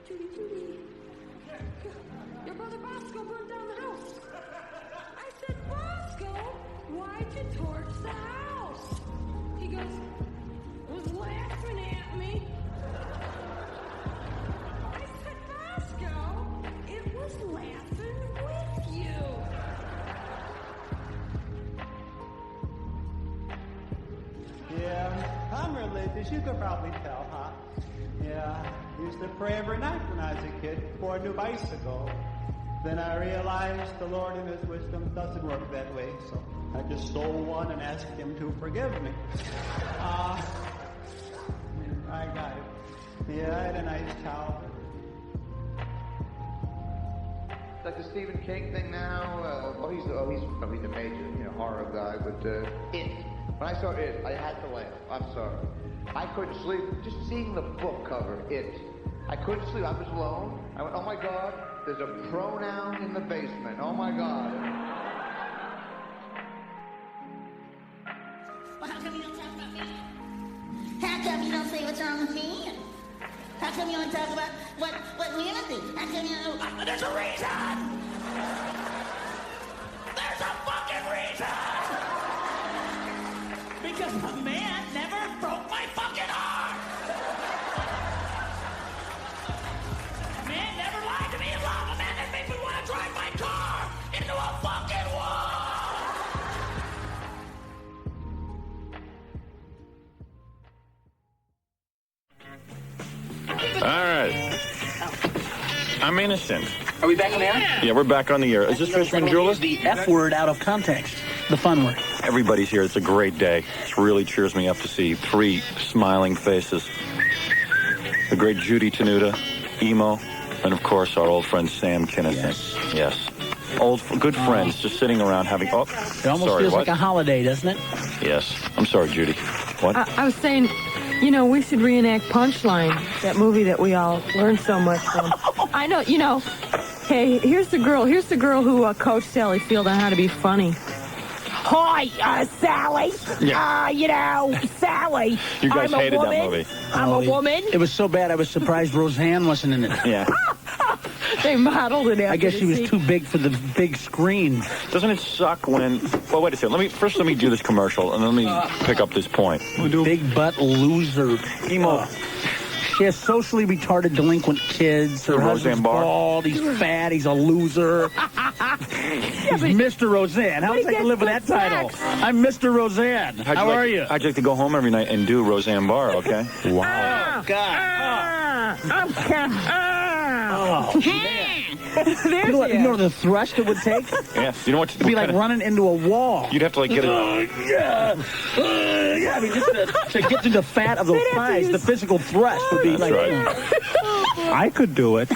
Judy. Your brother Bosco burned down the house. I said, Bosco, why'd you torch the house? He goes, was laughing at me. I said, Bosco, it was laughing with you. Yeah, I'm religious. You could probably tell, huh? Yeah, used to pray every night when I was a kid for a new bicycle. Then I realized the Lord in His wisdom doesn't work that way, so I just stole one and asked Him to forgive me. I got it. Yeah, I had a nice childhood. Like the Stephen King thing now. He's a major, horror guy. But It. When I saw It, I had to laugh. I'm sorry. I couldn't sleep. Just seeing the book cover, It. I couldn't sleep. I was alone. I went, oh my God, there's a pronoun in the basement. Oh my God. Well, how come you don't talk about me? How come you don't say what's wrong with me? How come you don't talk about what women do? How come you don't... There's a reason! There's a fucking reason! Because a man never broke my fucking heart! A man never lied to me in love. A man that made me want to drive my car into a fucking wall! All right. I'm innocent. Are we back on the air? Yeah, we're back on the air. Is this Fishman Jeweler? The F word out of context. The fun word. Everybody's here. It's a great day. It really cheers me up to see three smiling faces. The great Judy Tenuta, Emo, and of course our old friend Sam Kinison. Yes. Good friends just sitting around having... Oh, it almost feels like a holiday, doesn't it? Yes. I'm sorry, Judy. What? I was saying... we should reenact Punchline, that movie that we all learned so much from. I know, hey, here's the girl who coached Sally Field on how to be funny. Hi, Sally. Yeah. Sally. You guys I'm hated a woman. that movie. I'm a woman. It was so bad I was surprised Roseanne wasn't in it. Yeah. They modeled it after I guess she was too big for the big screen. Doesn't it suck when... Well, wait a second. Let me do this commercial, and let me pick up this point. Big butt loser. Emo. She has socially retarded delinquent kids. Her husband's bald. He's fat. He's a loser. He's Mr. Roseanne. How does I live with that title? I'm Mr. Roseanne. How are you? I'd like to go home every night and do Roseanne Barr, okay? Wow. Oh, God. Oh, man. You know the thrust it would take? Yeah. You know what? It'd be like running into a wall. You'd have to, get it... Yeah, I mean, just to get to the fat of those thighs, the physical thrust would be like... Right. I could do it.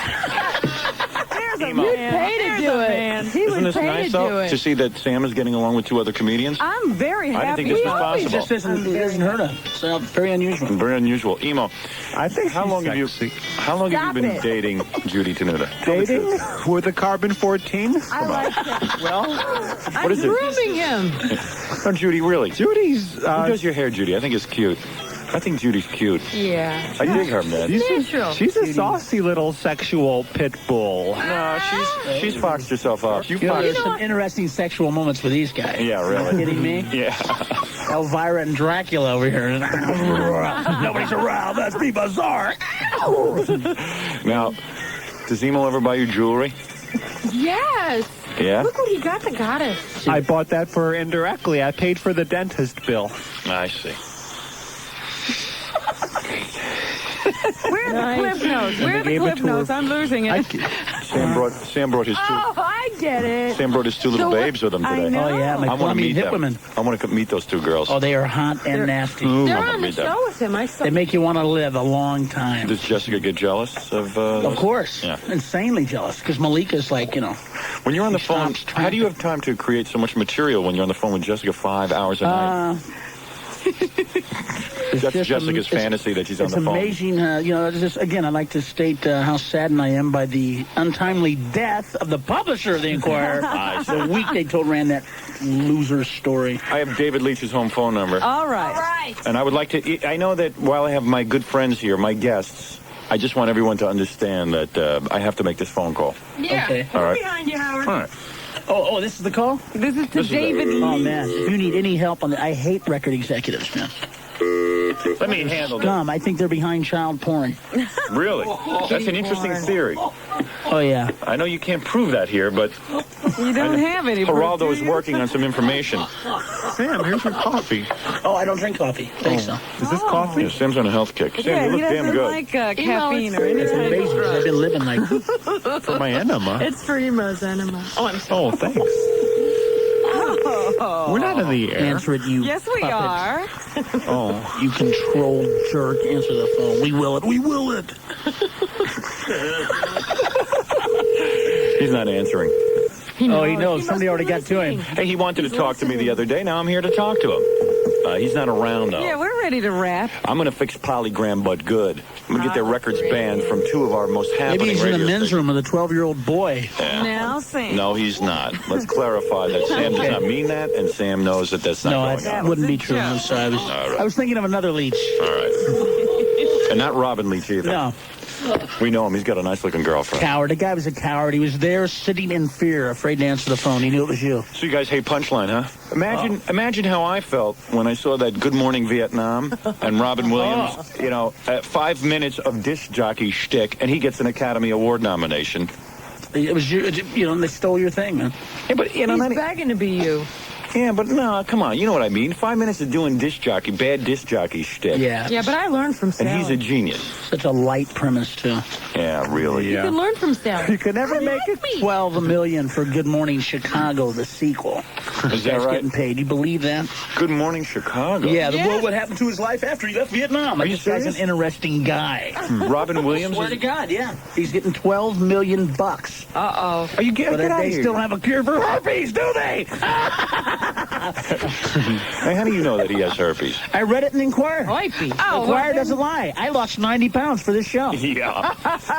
You'd pay to do it. Isn't this nice, though, to see that Sam is getting along with two other comedians? I'm very happy. I didn't think this was possible. It just isn't heard of. So very unusual. Very unusual. Emo, I think how long have you been dating Judy Tenuta? Dating with a carbon 14? I like that. Well, what is it? Grooming him. Oh, Judy, really? Judy's... Who does your hair, Judy? I think it's cute. I think Judy's cute. Yeah. I dig her, man. She's a saucy little sexual pit bull. No, she's foxed herself up. There's some interesting sexual moments with these guys. Yeah, really. Are you kidding me? Yeah. Elvira and Dracula over here. Nobody's around. That's be bizarre. Now, does Emo ever buy you jewelry? Yes. Yeah? Look what he got the goddess. I bought that for her indirectly. I paid for the dentist bill. I see. Where are the clip notes? Where are the clip notes? I'm losing it. Sam brought his two. Oh, I get it. Sam brought his two little babes with him today. I know. Oh, yeah, my I want to meet them. women. I want to meet those two girls. Oh, they are hot and nasty. They're on the show with him. They make you want to live a long time. Does Jessica get jealous of... Of course. Yeah. Insanely jealous. Because Malika's like, When you're on the phone, how do you have time to create so much material when you're on the phone with Jessica 5 hours a night? That's Jessica's fantasy that she's on the phone. It's amazing. Again, I'd like to state how saddened I am by the untimely death of the publisher of the Inquirer. The week they ran that loser story. I have David Leitch's home phone number. All right. And I would like to... I know that while I have my good friends here, my guests, I just want everyone to understand that I have to make this phone call. Yeah. Okay. All We're right. behind you, Howard. All right. Oh, this is the call? This is to This is David Lee. Oh, man. If you need any help on I hate record executives, man. Let me handle that. Dumb. I think they're behind child porn. Really? That's an interesting porn. theory. Oh, yeah. I know you can't prove that here, but You don't have any. Geraldo do is you? working on some information. Sam, here's your coffee. Oh, I don't drink coffee. Thanks, though. Is this coffee? Yeah, Sam's on a health kick. Sam, Yeah, you he look damn doesn't good. like caffeine or It's anything. amazing 'cause I've been living like For my enema. It's for Emo's enema. Oh, I'm sorry. Oh, thanks. We're not in the air. answer it, you Yes, we puppet. are. Oh. You control jerk. Answer the phone. We will it. We will it. He's not answering. He Oh, he knows. must Somebody be already got to him. listening. Hey, he wanted to He's talk to me the listening. other day. Now I'm here to talk to him. He's not around, though. Yeah, we're ready to wrap. I'm going to fix Polygram but good. I'm going to get their records banned from two of our most happening Maybe he's in the radio men's stations. room with a 12-year-old boy. Now, Sam. No, he's not. Let's clarify that Sam does not mean that, and Sam knows that that's not No, going that on. wouldn't was be a true. joke. I'm sorry. right. I was thinking of another leech. All right. And not Robin Leach either. No, We know him. He's got a nice-looking girlfriend. coward. The guy was a coward. He was there sitting in fear, afraid to answer the phone. He knew it was you. So you guys hate Punchline, huh? Imagine how I felt when I saw that Good Morning Vietnam and Robin Williams, you know, 5 minutes of disc jockey shtick, and he gets an Academy Award nomination. It was you. You know, they stole your thing, man. Yeah, but you know, He's begging to be you. yeah, but no, come on, you know what I mean. 5 minutes of doing bad disc jockey shtick. Yeah. Yeah, but I learned from Sally. And he's a genius. Such a light premise, too. Yeah, really. You can learn from Sally. You could never make it. $12 million for Good Morning Chicago, the sequel. Is that Guy's right? getting paid. You believe that? Good Morning Chicago. Yeah. Yeah. What happened to his life after he left Vietnam? Are you This guy's serious? an interesting guy. Robin Williams. Swear to God, yeah. He's getting $12 million. Uh-oh. Are you getting But out they of here? still have a cure for herpes, do they? Hey, how do you know that he has herpes? I read it in Inquirer. Oipy. Inquirer doesn't lie. I lost 90 pounds for this show. Yeah.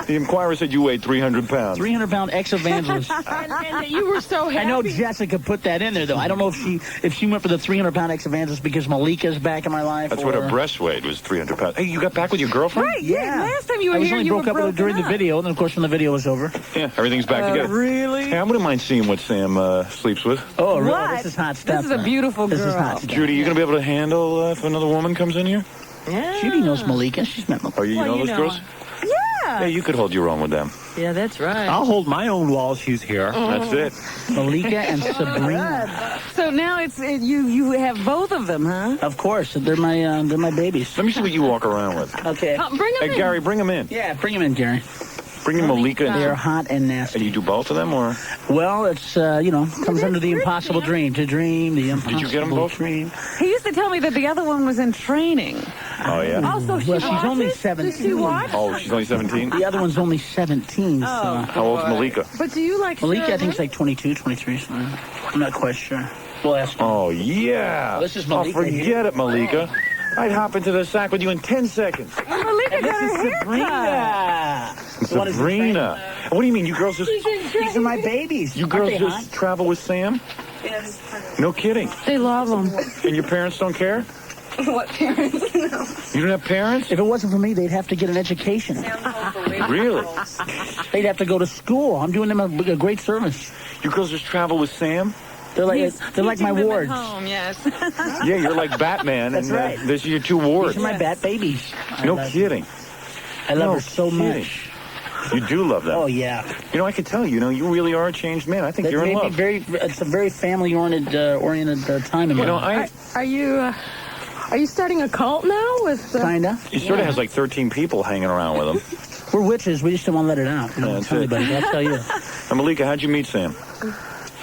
The Inquirer said you weighed 300 pounds. 300-pound ex-evangelist. And you were so happy. I know Jessica put that in there, though. I don't know if she went for the 300-pound ex-evangelist because Malika's back in my life. That's or... what her breast weighed, was 300 pounds. Hey, you got back with your girlfriend? Right, yeah. Last time you were I was here, only you broke were up with her during the broken up. video, and then, of course, when the video was over. Yeah, everything's back together. Really? Hey, I wouldn't mind seeing what Sam sleeps with. Oh, really? What? This is hot stuff. This is a man. beautiful This is girl. hot stuff. Judy, you going to be able to handle if another woman comes in here? Yeah. Judy knows Malika. She's met Malika. Oh, you Well, know you those know girls? Yeah. Hey, you could hold your own with them. Yeah, that's right. I'll hold my own while she's here. That's it. Malika and Sabrina. So now you have both of them, huh? Of course. They're my babies. Let me see what you walk around with. Okay. Bring them Hey, in. Gary, bring them in. Yeah, bring them in, Gary. Bring in Malika. They're And hot and nasty. you do both of them, or? Well, it's, comes under the impossible dream. To dream, the impossible you get 'em both? dream. He used to tell me that the other one was in training. Oh, yeah. Also, Well, she's only 17. Does she watch? Oh, she's only 17? The other one's only 17, so... How old's Malika? But do you like Malika, I Shirley? think, is like 22, 23, so I'm not quite sure. We'll ask her. Oh, yeah. This is Oh, Malika forget here. it, Malika. I'd hop into the sack with you in 10 seconds. Malika And got this her is haircut. Sabrina. The one who's Sabrina. What do you mean? You girls just These are my babies. you Aren't girls they just hot? travel with Sam? No kidding. They love him. And your parents don't care? What parents? No. You don't have parents? If it wasn't for me, they'd have to get an education. Really? They'd have to go to school. I'm doing them a great service. You girls just travel with Sam? They're like He's they're like my teaching them wards. at home, yes. Yeah, you're like Batman, That's and right. this is your two wards. These are my bat babies. I No love- kidding. I love No her so kidding. much. You do love them. Oh yeah. You know, I could tell. You know, you really are a changed man. I think That you're in made me love. it's a very family oriented time in my You know, life. Are you starting a cult now with Kinda. he sort of has like 13 people hanging around with him. We're witches. We just don't want to let it out. We don't That's tell it. anybody. I'll tell you. And Malika, how'd you meet Sam?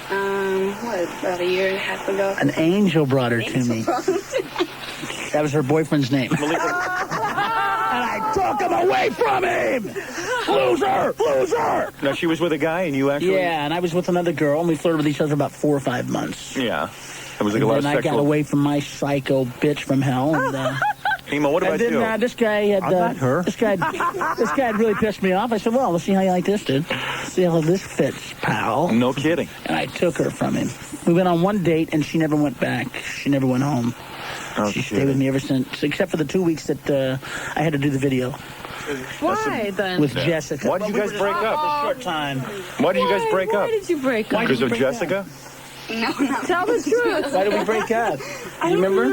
About a year and a half ago. An angel brought her to me. That was her boyfriend's name. And I took him away from him. Loser! Loser! Now, she was with a guy, and you actually... Yeah, and I was with another girl, and we flirted with each other for about 4 or 5 months. Yeah. It was like And a lot of then I got sexual... away from my psycho bitch from hell. And, Emo, what about and you? then this guy had not her. this guy had really pissed me off. I said, "Well, let's see how you like this, dude. See how this fits, pal." No kidding. And I took her from him. We went on one date, and she never went back. She never went home. Oh, She stayed with me ever since, except for the 2 weeks that I had to do the video. Why then? With Jessica. Why did you guys break For up? a short time. Why did you guys break Why up? did you break up? Because of Jessica? No, not Tell the truth. Why did we break up? I don't remember.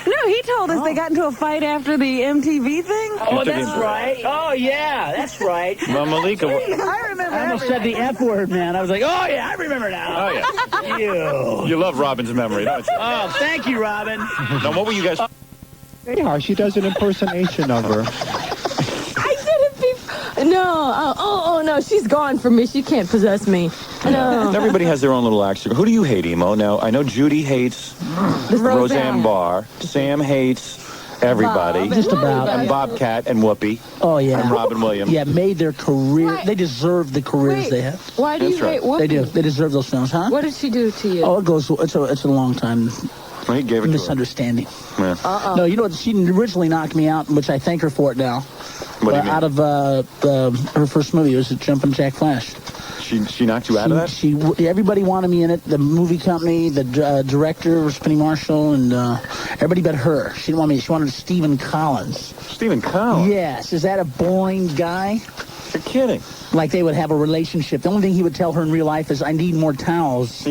No, he told us they got into a fight after the MTV thing. Oh, that's right. Oh, yeah, that's right. Well, Malika. I remember. I almost said the F word, man. I was like, oh, yeah, I remember now. Oh, yeah. You. You love Robin's memory, don't you? Oh, thank you, Robin. Now, what were you guys... Yeah, she does an impersonation of her. I did it before. No. No, she's gone from me. She can't possess me. No. Everybody has their own little accent. Who do you hate, Emo? Now, I know Judy hates Roseanne Barr. Sam hates everybody. Just about. And Bobcat and Whoopi. Oh, yeah. And Robin Williams. Yeah, made their career. Right. They deserve the careers Wait, they have. why do you That's right. hate Whoopi? They do. They deserve those films, huh? What did she do to you? Oh, it goes. It's a long time Well, he gave it to her. misunderstanding. Yeah. No, you know what? She originally knocked me out, which I thank her for it now. What do you mean? Out of her first movie, it was Jumpin' Jack Flash. She knocked you out of that? Everybody wanted me in it. The movie company, the director was Penny Marshall, and everybody but her. She didn't want me. She wanted Stephen Collins. Stephen Collins? Yes. Is that a boring guy? You're kidding. Like they would have a relationship. The only thing he would tell her in real life is, I need more towels.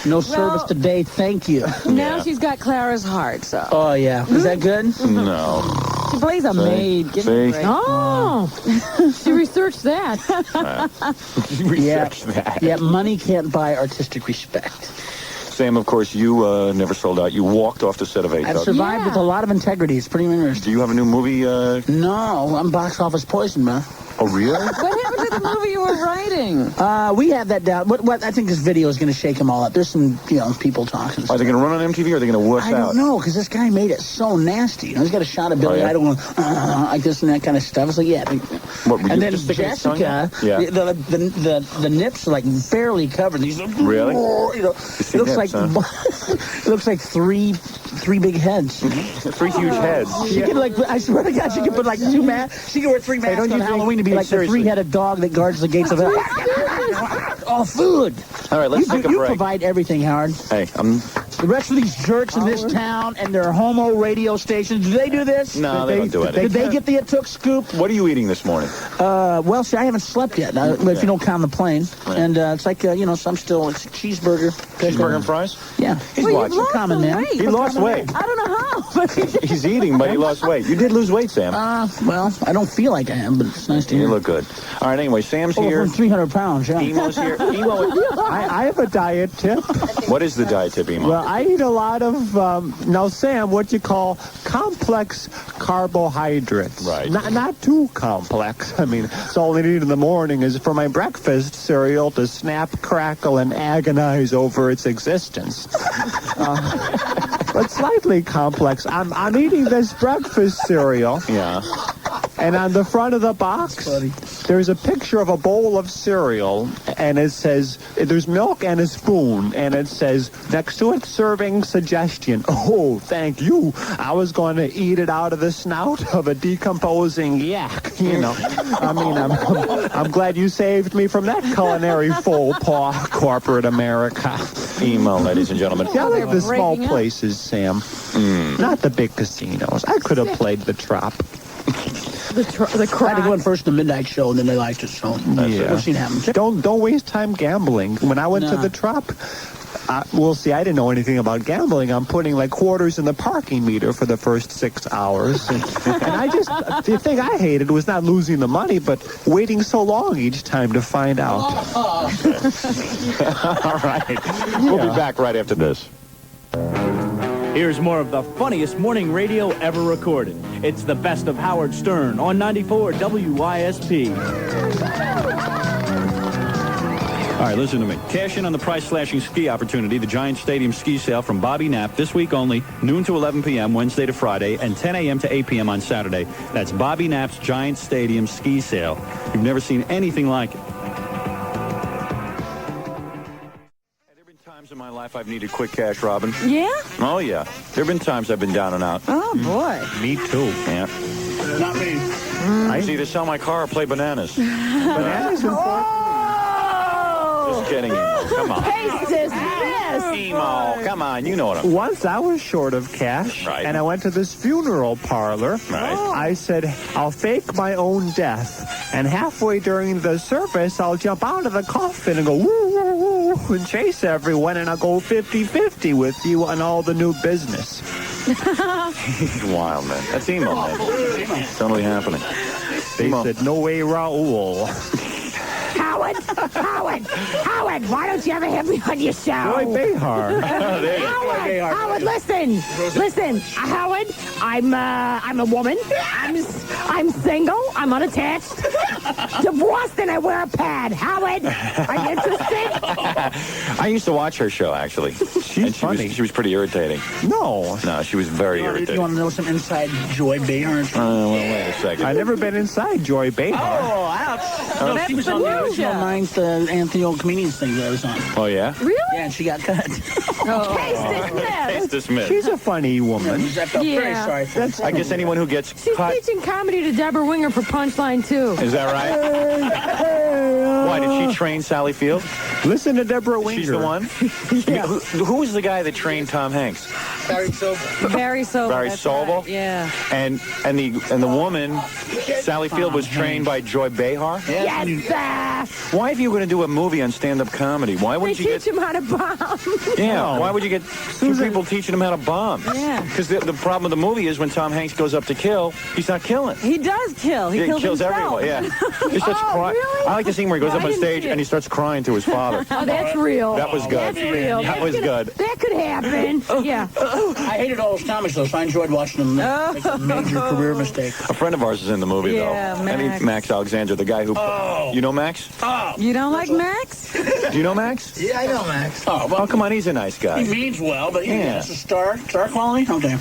No service today, thank you. Now she's got Clara's heart, so. Oh, yeah. Is that good? No. She plays a maid. Give me a See? break. Oh, she researched that. You researched that. Yeah, money can't buy artistic respect. Sam, of course, you never sold out. You walked off the set of 8 I've survived with a lot of integrity. It's pretty interesting. Do you have a new movie? No, I'm box office poison, man. Oh, really? What happened to the movie you were writing? We have that down. What I think this video is going to shake them all up. There's some, people talking. Are they going to run on MTV or are they going to wuss out? I don't know, because this guy made it so nasty. He's got a shot of Billy Idol like this and that kind of stuff. It's like, yeah. What, were you and then just sticking his tongue Jessica, out? the nips are like barely covered. He's like, really? It looks nips, like it looks like three big heads. 3 huge heads. She could I swear to God, she could put like 2 masks. She could wear 3 masks on Halloween to be like the 3-headed dog that guards the gates of hell. All food. All right, let's take a break. You provide everything, Howard. Hey, The rest of these jerks in this town and their homo radio stations, do they do this? No, they don't do it. Did they get the It Took scoop? What are you eating this morning? Well, see, I haven't slept yet, if you don't count the plane. Right. And it's like, some still, it's cheeseburger. Cheeseburger and fries? Yeah. He's watching. Common man. He lost weight. I don't know how. He's eating, but he lost weight. You did lose weight, Sam. Well, I don't feel like I am, but it's nice to hear. You look good. All right, anyway, Sam's here. From 300 pounds, yeah. Emo's here. I have a diet tip. What is the diet tip, Emo? Well, I eat a lot of, now, Sam, what you call complex carbohydrates. Right. Not too complex. I mean, it's all I need in the morning is for my breakfast cereal to snap, crackle, and agonize over its existence. But slightly complex. I'm eating this breakfast cereal. Yeah. And on the front of the box, there's a picture of a bowl of cereal, and it says, there's milk and a spoon, and it says, next to it, serving suggestion. Oh, thank you. I was going to eat it out of the snout of a decomposing yak, I mean, I'm glad you saved me from that culinary faux pas, corporate America. Emo, ladies and gentlemen. Yeah, I like the small places, Sam. Not the big casinos. I could have played the Trop. The I had to go in first in the midnight show, and then they liked it, so we'll see what happens. Don't waste time gambling. When I went to the Trop, we'll see, I didn't know anything about gambling. I'm putting like quarters in the parking meter for the first 6 hours. And the thing I hated was not losing the money, but waiting so long each time to find out. All right. We'll be back right after this. Here's more of the funniest morning radio ever recorded. It's the best of Howard Stern on 94 WYSP. All right, listen to me. Cash in on the price-slashing ski opportunity, the Giant Stadium ski sale from Bobby Knapp this week only, noon to 11 p.m. Wednesday to Friday, and 10 a.m. to 8 p.m. on Saturday. That's Bobby Knapp's Giant Stadium ski sale. You've never seen anything like it. In my life, I've needed quick cash, Robin. Yeah? Oh, yeah. There have been times I've been down and out. Oh, boy. Me too. Yeah. Not me. I either sell my car or play bananas. Bananas important. This Just kidding, Emo. Come on. Case dismissed. Emo, come on. You know what I'm... Once I was short of cash, Right. and I went to this funeral parlor. Right. I said, I'll fake my own death, and halfway during the service, I'll jump out of the coffin and go woo, woo, woo, and chase everyone, and I'll go 50-50 with you on all the new business. He's wild, man. That's Emo, man. It's totally happening. They Emo. said, no way, Raoul. Howard, why don't you ever have me on your show? Roy Behar. Howard, listen, Howard, I'm a woman. I'm single. I'm unattached, divorced, and I wear a pad. Howard, are you interested? I used to watch her show, actually. She's funny. She was pretty irritating. No. No, she was very irritating. You want to know some inside Joy Behar? Well, wait a second. I've never been inside Joy Behar. Oh, ouch. No, she was on the original Ninth Anthony Old Comedians thing that I was on. Oh, yeah? Really? Yeah, and she got cut. Case dismissed. She's a funny woman. I felt very sorry for her. I guess anyone who gets She's cut... teaching comedy to Deborah Winger for Punchline, too. Is that right? Why, did she train Sally Field? Listen to Deborah Winger. She's the one? Yeah. Who was the guy that trained Tom Hanks? Barry Sobel. Barry that's Sobel? right, yeah. And the woman, Sally Field, was trained by Joy Behar? Yes, Why, if you were going to do a movie on stand-up comedy, why they wouldn't you teach get... him how to bomb. Yeah, why would you get two people teaching him how to bomb? Yeah. Because the problem with the movie is when Tom Hanks goes up to kill, he's not killing. He does kill. He kills himself. everyone, yeah. He starts crying. really? I like the scene where he goes No, up I on didn't stage see it. and he starts crying to his father. Oh, that's real. That was good. That's real. That was good. That could happen. Yeah. I hated all those comics, though, so I enjoyed watching them make a major career mistake. A friend of ours is in the movie, Yeah, though. Max. Max Alexander, the guy who... You know Max? You don't like Max? Do you know Max? Yeah, I know, Max. Oh, well, Oh, come on, he's a nice guy. he means well, but Yeah. that's a star quality? Okay.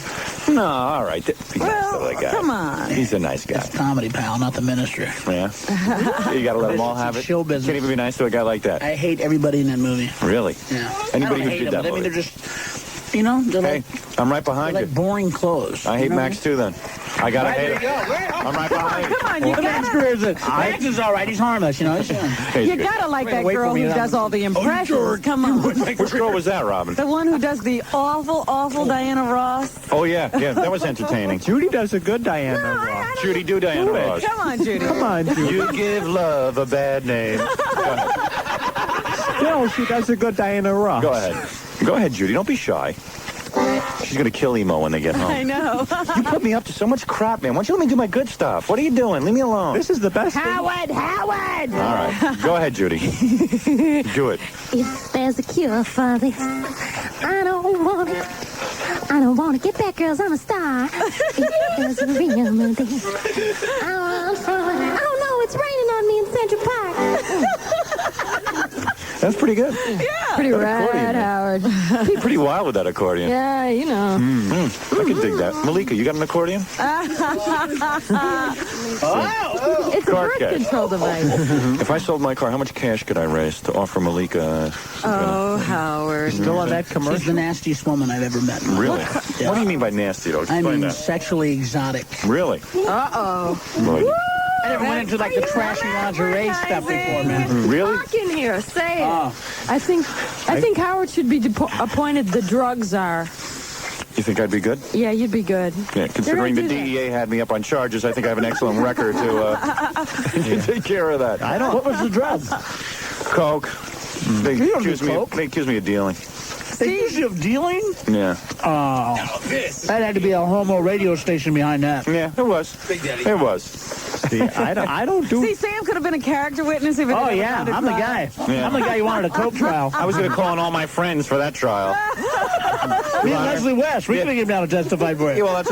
No, all right. Be nice to that guy. come on. He's a nice guy. Comedy, pal, not the ministry. Yeah. You got to let them all have it. Show business. Can't even be nice to a guy like that. I hate everybody in that movie. Really? Yeah. Anybody I who don't hate did them, that but I mean, movie. they're just, they're Hey, I'm right behind they're you. like boring clothes. I hate You know Max, too, then. I got to hate him. I'm right behind you. Come on, you gotta, Max is all right. He's harmless, you know. He's, Hey, you gotta like that Wait for girl me who to- does all the impressions. Come on. Which girl was that, Robin? The one who does the awful Diana Ross. Oh, yeah. That was entertaining. Judy does a good Diana Ross. Judy, do Diana Ross. Come on, Judy. Come on, Judy. You give love a bad name. No, she does a good Diana Ross. Go ahead. Go ahead, Judy. Don't be shy. She's going to kill Emo when they get home. I know. You put me up to so much crap, man. Why don't you let me do my good stuff? What are you doing? Leave me alone. This is the best thing. Howard! All right. Go ahead, Judy. Do it. If there's a cure for this, I don't want it. I don't want to get back, girls. I'm a star. If there's a remedy, I want for it. Oh no, it's raining on me in Central Park. That's pretty good. Yeah. Pretty rad, accordion. Howard. Pretty wild with that accordion. Yeah, you know. I can dig that. Malika, you got an accordion? It's a Car birth cash. control device. If I sold my car, how much cash could I raise to offer Malika? Oh, Howard. Still on that She's commercial. the nastiest woman I've ever met. Really? Yeah. What do you mean by nasty, though? I Explain mean, that. sexually exotic. Really? Uh-oh. Really? I never went into like the trashy lingerie stuff before, man. Really? Talk in here. Say it. Oh. I think Howard should be appointed the drug czar. You think I'd be good? Yeah, you'd be good. Yeah, considering the You're gonna do DEA had me up on charges, I think I have an excellent record to take care of that. I don't. What was the drug? Coke. They You don't accuse do me. coke. They accuse me of dealing. They accused you of dealing? Yeah. Oh. That had to be a homo radio station behind that. Yeah, it was. It was. See, I don't do. See, Sam could have been a character witness if it Oh, had yeah. gone to I'm the trial. guy. Yeah. I'm the guy you wanted a coke trial. I was going to call on all my friends for that trial. Me and Leslie West. We could get him down to testify for Yeah, you. well, that's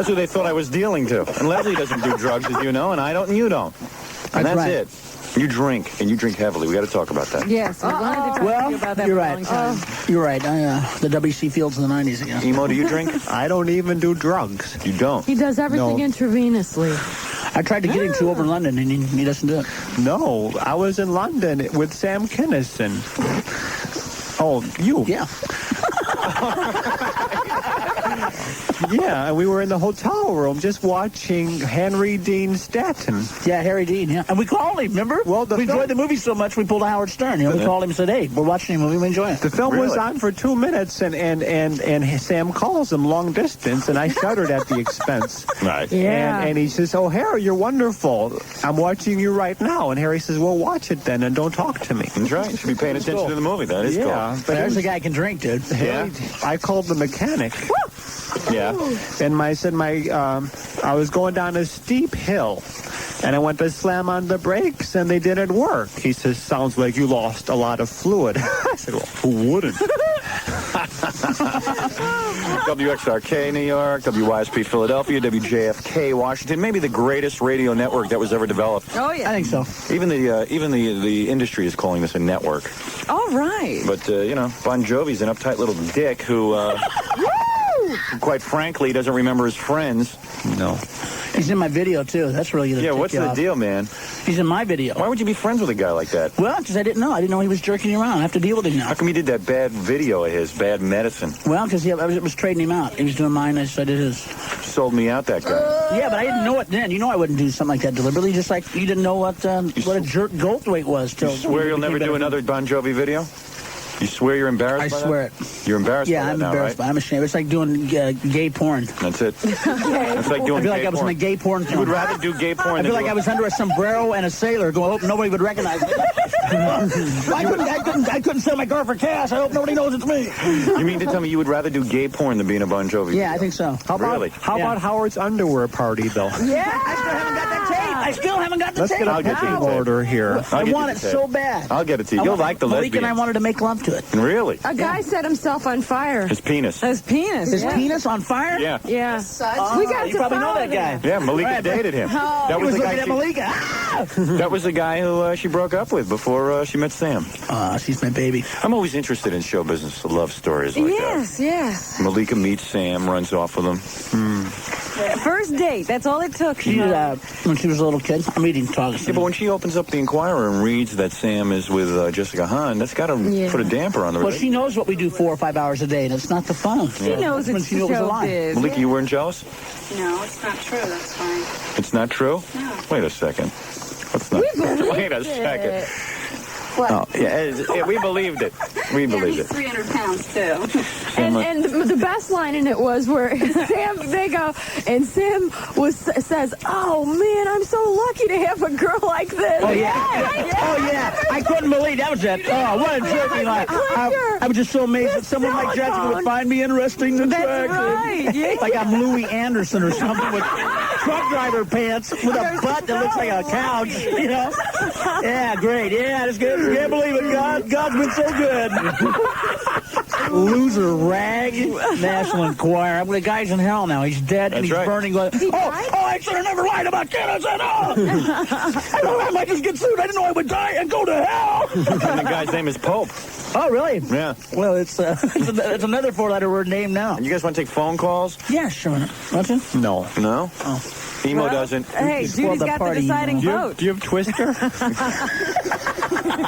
who they thought I was dealing to. And Leslie doesn't do drugs, as you know, and I don't, and you don't. And that's right. it. You drink, and you drink heavily. We got to talk about that. Yes, we wanted to talk to you Well, about that you're for a right. long time. You're right. The W.C. Fields in the 90s again. Emo, do you drink? I don't even do drugs. You don't. He does everything No. intravenously. I tried to get him to over in London, and he doesn't do it. No, I was in London with Sam Kinison. Oh, you? Yeah. Yeah, and we were in the hotel room just watching Henry Dean Stanton. Yeah, Harry Dean, yeah. And we called him, remember? Well, we enjoyed the movie so much, we pulled a Howard Stern. You know, we called him and said, hey, we're watching a movie, we enjoy it. The film was Really? on for 2 minutes, and Sam calls him long distance, and I shuddered at the expense. Right. Yeah. And he says, oh, Harry, you're wonderful. I'm watching you right now. And Harry says, well, watch it then and don't talk to me. That's right. You should be paying attention to the movie. That is Yeah, cool. but There's a guy who can drink, dude. Harry, I called the mechanic. Yeah. And I was going down a steep hill, and I went to slam on the brakes, and they didn't work. He says, sounds like you lost a lot of fluid. I said, well, who wouldn't? WXRK New York, WYSP Philadelphia, WJFK Washington, maybe the greatest radio network that was ever developed. Oh, yeah. I think so. Even the industry is calling this a network. All right. But Bon Jovi's an uptight little dick who quite frankly doesn't remember his friends. No. He's in my video, too. That's really going to Yeah, tick what's you the off. deal, man? He's in my video. Why would you be friends with a guy like that? Well, because I didn't know. I didn't know he was jerking you around. I have to deal with him now. How come you did that bad video of his, Bad Medicine? Well, because I was trading him out. He was doing mine, I did his. Sold me out, that guy. Yeah, but I didn't know it then. You know I wouldn't do something like that deliberately, just like you didn't know what a jerk Goldthwait was. Till You swear you'll never do another Bon Jovi video? You swear you're embarrassed I by swear that? it. You're embarrassed Yeah, by that I'm now, embarrassed, right? but I'm ashamed. It's like doing gay porn. That's it. It's like doing I feel like gay I was porn. in a gay porn film. You would rather do gay porn I than feel like do I was under a sombrero and a sailor going, I hope nobody would recognize me. I couldn't sell my car for cash. I hope nobody knows it's me. You mean to tell me you would rather do gay porn than being a Bon Jovi? Yeah, I think so. How about, Really? How about Howard's underwear party, though? Yeah. I still haven't got the Let's tape. get a I'll get you picking the tape. order here. I I'll get want you it the tape. so bad. I'll get it to you. You'll like the Malik and I lesbians. wanted to make love to it. Really? A guy set himself on fire. His penis. His penis. His yeah. penis on fire? Yeah. Yeah. Oh, We got you to probably know follow that guy. that. Yeah, Malika Right. dated him. That He was the looking guy at Malika. Ah! that was the guy who she broke up with before she met Sam. She's my baby. I'm always interested in show business love stories like Yes, yes. that. Malika meets Sam, runs off with him. First date. That's all it took. She when she was a little kid. I'm eating talking. Yeah, but when she opens up the Inquirer and reads that Sam is with Jessica Hahn, that's got to put a damper on the Well, relationship. she knows what we do 4 or 5 hours a day, and it's not the phone. She knows When it's she knew it was a lie. showbiz. Malika, you weren't jealous? No, it's not true. That's fine. It's not true? No. Wait a second. What's not Wait a second. What? Oh, yeah, we believed it. We Yeah, believed he's it. 300 pounds, too. And the best line in it was where Sam says, "Oh man, I'm so lucky to have a girl like this." Oh, yeah. I couldn't believe that was it. Oh, what a jerky line. I was just so amazed that someone like Jessica would find me interesting and attractive. right, yeah. Like I'm Louis Anderson or something with truck driver pants with a butt that looks like a couch, you know? Yeah, great. Yeah, that's good. Can't believe it. God's been so good. Loser rag. National Enquirer. The guy's in hell now. He's dead and That's he's right. burning. Going, I should have never lied about Ken. I said, I might just get sued. I didn't know I would die and go to hell. And the guy's name is Pope. Oh, really? Yeah. Well, it's another 4-letter word name now. And you guys want to take phone calls? Yeah, sure. Want to? No. No? Oh. Emo doesn't. Hey, spoiled Judy's the got the party, deciding you know. vote. Do you have Twister?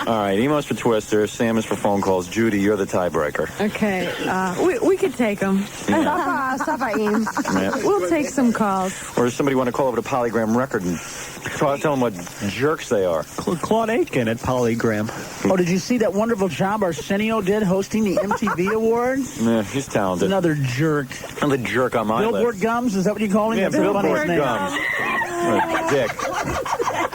All right, Emo's for Twister, Sam is for phone calls. Judy, you're the tiebreaker. Okay, we could take them. Stop, Aim. Yeah. We'll take some calls. Or does somebody want to call over to Polygram Record and tell them what jerks they are? Claude Aitken at Polygram. Oh, did you see that wonderful job Arsenio did hosting the MTV Awards? Yeah, he's talented. Another jerk. Another jerk on my Billboard list. Gums, is that what you call him? Yeah, That's the funniest Billboard name. Gums. What a dick.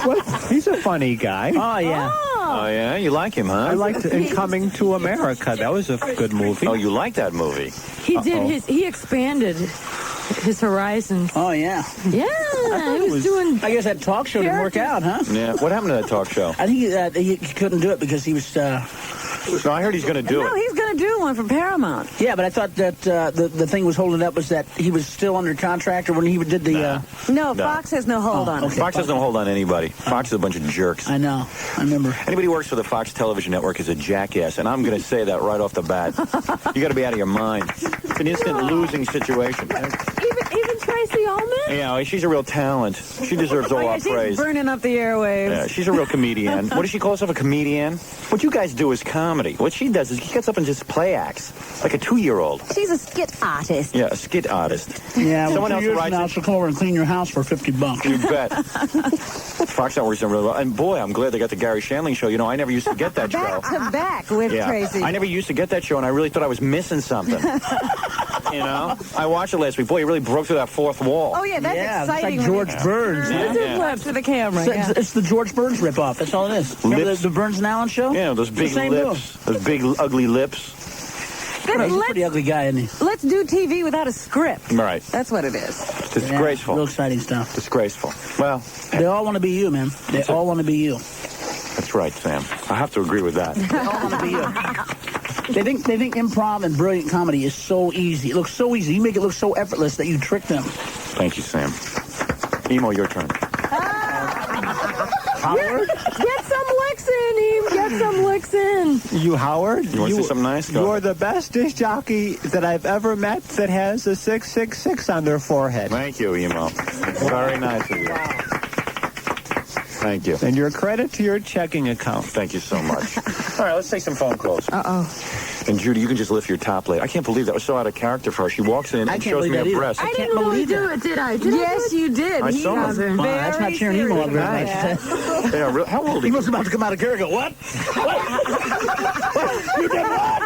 What? He's a funny guy. Oh, yeah. Oh, yeah? You like him, huh? I liked In Coming to America. That was a good movie. Oh, you like that movie? He expanded his horizons. Oh, yeah. Yeah, he was doing. I guess that talk show didn't work out, huh? Yeah. What happened to that talk show? I think he couldn't do it because he was... No, I heard he's going to do No, it. he's going to do one for Paramount. Yeah, but I thought that the thing was holding up was that he was still under contract, or when he did the... No, Fox has no hold on okay. it. Fox doesn't hold on anybody. Fox is a bunch of jerks. I know. I remember. Anybody who works for the Fox television network is a jackass, and I'm going to say that right off the bat. You got to be out of your mind. It's an instant losing situation. Even Trey Tracy Ullman? Yeah, she's a real talent. She deserves all our She's praise. burning up the airwaves. Yeah, she's a real comedian. What does she call herself, a comedian? What you guys do is comedy. What she does is she gets up and just play acts, like a 2-year-old. She's a skit artist. Yeah, a skit artist. Yeah, Someone well, else 2 years writes now, it. she'll come over and clean your house for $50. You bet. Fox Network's done really well. And boy, I'm glad they got the Gary Shandling show. You know, I never used to get that show. Back to back with Tracy. I never used to get that show, and I really thought I was missing something. You know? I watched it last week. Boy, you really broke through that fourth wall. Oh, yeah, that's exciting. It's like George Burns. Lips for the camera. It's the George Burns ripoff. That's all it is. Remember the Burns and Allen show? Yeah, those big lips. Those big, ugly lips. He's a pretty ugly guy, isn't he? Let's do TV without a script. Right. That's what it is. Disgraceful. Yeah, real exciting stuff. Disgraceful. Well, they all want to be you, man. They all want to be you. That's right, Sam. I have to agree with that. They all want to be you. They think improv and brilliant comedy is so easy. It looks so easy. You make it look so effortless that you trick them. Thank you, Sam. Emo, your turn. Howard? Get some licks in, Eve. Get some licks in. You, Howard? You want to say something nice? Go You're ahead. the best disc jockey that I've ever met that has a 666 on their forehead. Thank you, Emo. Very nice of you. Thank you. And your credit to your checking account. Thank you so much. All right, let's take some phone calls. Uh-oh. And Judy, you can just lift your top lid. I can't believe that was so out of character for her. She walks in and shows me her breast. I didn't really do it, did I? Yes, you did. I saw was it. very That's not cheering Emo up very much. Yeah, how old are He you? was about to come out of character. What? What? You did what?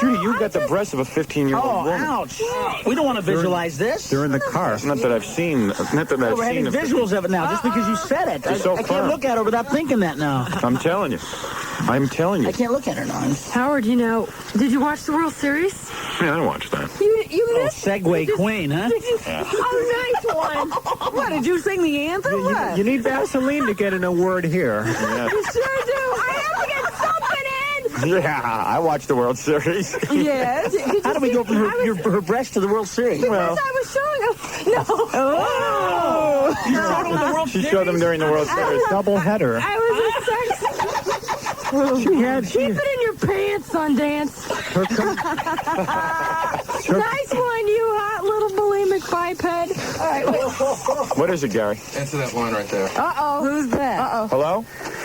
Judy, you got the breast of a 15-year-old Oh, woman. ouch. We don't want to visualize this. They're in the car. Not that I've seen. Not that I've We're having seen. visuals of it now just because you said it. It's so I fun. can't look at her without thinking that now. I'm telling you. I'm telling you. I can't look at her now. Howard, you know, did you watch the World Series? Yeah, I watched that. You missed Segway queen, huh? Did you? Yeah. Oh, nice one. What, did you sing the anthem? What? You need Vaseline to get in a word here. Yeah. You sure do. I have to get something in. Yeah, I watched the World Series. Yes. How do we go from her breast to the World Series? Because I was showing them. No. Oh! You showed them the World She Series? showed them during the World Series. Double header. I was a sex. Keep it in your pants, Sundance. Nice one, you hot little bulimic biped. All right, wait. What is it, Gary? Answer that line right there. Uh-oh, who's that? Uh-oh. Hello?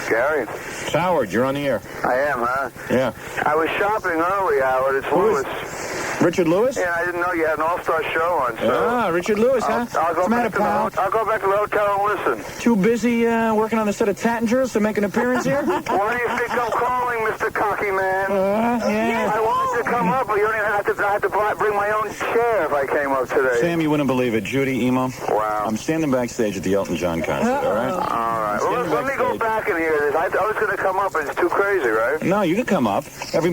Gary, It's Howard, you're on the air. I am, huh? Yeah. I was shopping early, Howard. It's Who is- Lewis. Richard Lewis? Yeah, I didn't know you had an all-star show on, so... Ah, Richard Lewis, huh? I'll go back to the I'll go back to the hotel and listen. Too busy working on the set of Tattingers to make an appearance here? Why do you think I'm calling, Mr. Cocky Man? Yeah. I wanted to come up, but you don't even have to. I had to bring my own chair if I came up today. Sam, you wouldn't believe it. Judy, Emo. Wow. I'm standing backstage at the Elton John concert, all right? All right. Well, let me go back and hear this. I was going to come up, and it's too crazy, right? No, you can come up. Let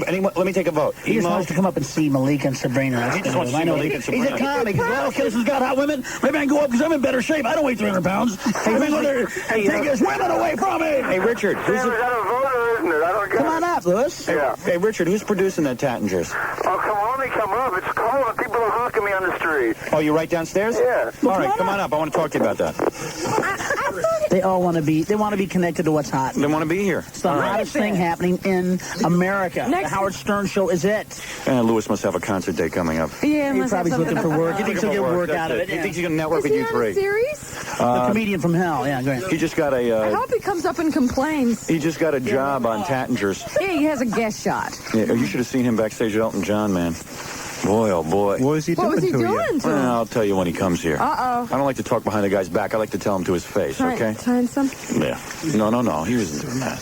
me take a vote. He just Emo. wants to come up and see Malika and Sabrina. He just wants to see I know. Malika and He's a Sabrina. comic. He's well, Killison's got hot women. Maybe I can go up because I'm in better shape. I don't weigh 300 pounds. Hey, go there and take his women away from me. Hey, Richard. Sam, is that a voter, isn't it? I don't get Come it. on up, Lewis. Yeah. Hey, Richard, who's producing that Tattingers? Oh, come on, let me come up. It's cold and people are honking me on the street. Oh, you right downstairs? Yeah. All right, come on up. I want to talk to you about that. They all want to be. They want to be connected to what's hot. They want to be here. It's the hottest thing happening in America. The Howard Stern Show is it. Lewis must have a concert day coming up. Yeah, He's probably looking for work. He thinks he'll get work out of it. He thinks he's going to network Is with he you on three. a series? The comedian from hell. Yeah, go ahead. He just got I a hope he comes up and complains. he just got a job on Tattingers. Yeah, he has a guest shot. Yeah, you should have seen him backstage at Elton John, man. Boy, oh boy. What was he doing to you? Well, I'll tell you when he comes here. Uh-oh. I don't like to talk behind the guy's back. I like to tell him to his face, okay? Trying some? Yeah. No. He wasn't doing that.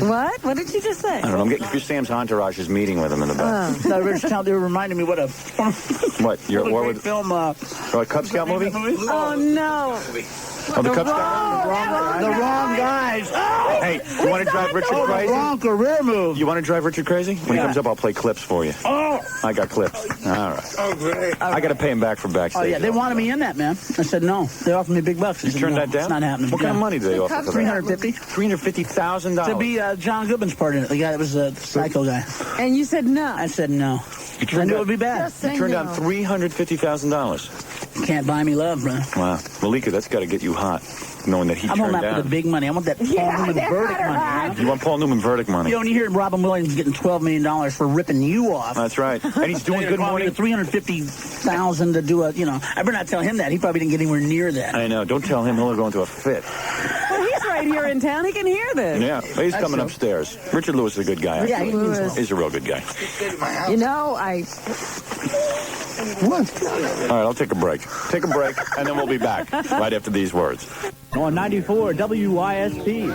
What? What did you just say? I don't know. I'm getting Sam's entourage is meeting with him in the back. No, they were reminding me what a What? What great would film. Cub Scout movie? Oh, no. Oh, the Cub Scout? The wrong guys. Oh! Hey, you want to drive Richard crazy? Wrong career move. You want to drive Richard crazy? When he comes up, I'll play clips for you. Oh. I got clips. All right. Oh, great. I got to pay him back for backstage. Oh yeah, they wanted me in that, man. I said no. They offered me big bucks. I You said, turned no, that down? It's not happening. What kind of money do they offer for that? $350 $350,000. to be John Goodman's part in it. The guy that was a psycho guy. And you said no. I said no. I knew it would be bad. Just say You turned no. down $350,000. Can't buy me love, bro. Wow. Malika, that's got to get you hot, knowing that he I'm turned on that for down. the big money. I want that Paul Newman verdict money. You want Paul Newman verdict money? You know, when you hear Robin Williams getting $12 million for ripping you off. That's right. And he's doing Good Morning. $350,000 to do a, you know. I better not tell him that. He probably didn't get anywhere near that. I know. Don't tell him. He'll go into a fit. Well, he's right here in town. He can hear this. Yeah. He's coming upstairs. Richard Lewis is a good guy. Yeah, he's a real good guy. You know, What? All right, I'll take a break. Take a break, and then we'll be back right after these words. On 94 WYSP.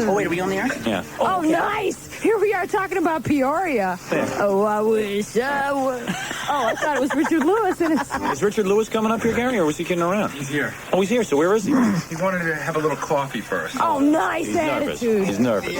Oh, wait, are we on the air? Yeah. Oh, nice. Here we are talking about Peoria. Oh, I wish I would. Oh, I thought it was Richard Lewis. And it's... Is Richard Lewis coming up here, Gary, or was he kidding around? He's here. Oh, he's here. So where is he? He wanted to have a little coffee first. Oh, nice He's nervous. attitude. He's nervous.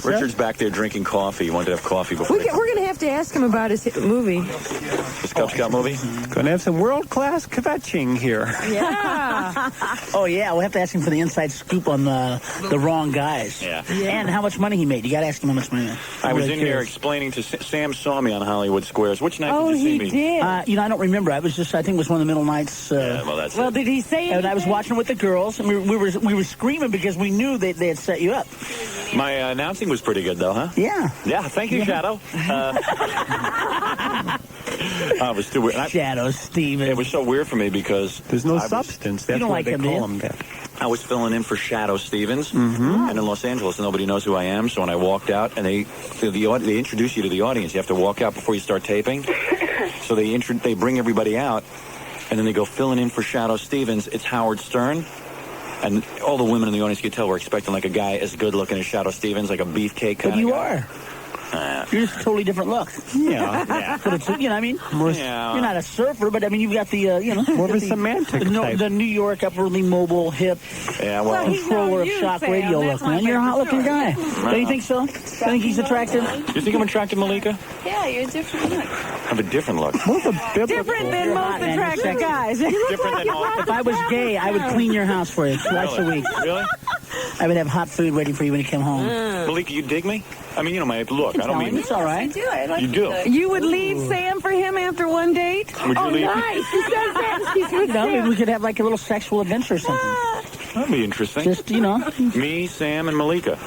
Richard's back there drinking coffee. He wanted to have coffee before. We're going to have to ask him about his movie. His Cub Scout movie? Going to have some world-class kvetching here. Yeah. Oh, yeah, we'll have to ask him for the inside scoop on the wrong guys. Yeah. And how much money he made. You got to ask him how much money he made. I was in here explaining to Sam saw me on Hollywood Squares. Which night Oh, did you see he me? did. You know, I don't remember. I think it was one of the middle nights. Yeah, well, that's Well, it. did he say anything? And I was watching with the girls, and we were screaming because we knew they had set you up. My announcing was pretty good, though, huh? Yeah. Yeah, thank you, Shadow. It was too weird. Shadow, Steven. It was so weird for me because There's no substance. That's don't why like they him, call do you? him that. I was filling in for Shadow Stevens, and in Los Angeles, nobody knows who I am. So when I walked out, and they introduce you to the audience, you have to walk out before you start taping. So they bring everybody out, and then they go filling in for Shadow Stevens. It's Howard Stern. And all the women in the audience could tell we're expecting like a guy as good looking as Shadow Stevens, like a beefcake kind But of you guy. are. You're just a totally different look. Yeah. Yeah. But it's, you know, I mean, Yeah. you're not a surfer, but I mean, you've got the, you know, More of a semantic type. the New York upwardly mobile, hip, Yeah, well, controller of shock radio look, man. You're a hot looking guy. Don't you think so? Think he's attractive? you think I'm attractive, Malika? Yeah, you're different. I have a different look. More of a biblical. different than You're most hot, man. You're attractive sexy. guys. Different than all. If I was gay, I would clean your house for you twice a week. Really? I would have hot food waiting for you when you came home. Malika, you dig me? I mean, you know my look. I don't mean... It's all right. I do. I like You do? You would leave Sam for him after one date? Would you Oh, leave? nice. He says that. He's with No, maybe Sam. we could have like a little sexual adventure or something. That'd be interesting. Just, you know. Me, Sam, and Malika.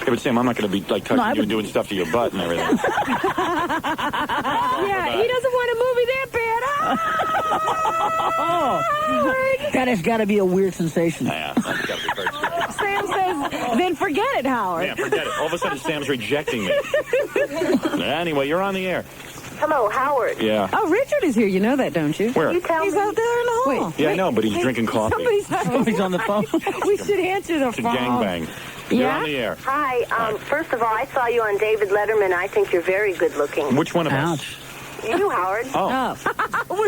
Yeah, but Sam, I'm not going to be like touching No, I you and would- doing stuff to your butt and everything. Yeah, he doesn't want a movie that bad. That has got to be a weird sensation. Yeah, that's got to be very scary. Sam says, then forget it, Howard. Yeah, forget it. All of a sudden, Sam's rejecting me. Anyway, you're on the air. Hello, Howard. Yeah. Oh, Richard is here. You know that, don't you? Where? You tell He's me. out there in the hall. Yeah, I know, but he's drinking coffee. Somebody's on the phone. We should answer the It's a phone. gangbang. You're Yeah? on the air. Hi. First of all, I saw you on David Letterman. I think you're very good looking. Which one of us? Ouch. You, Howard. Oh,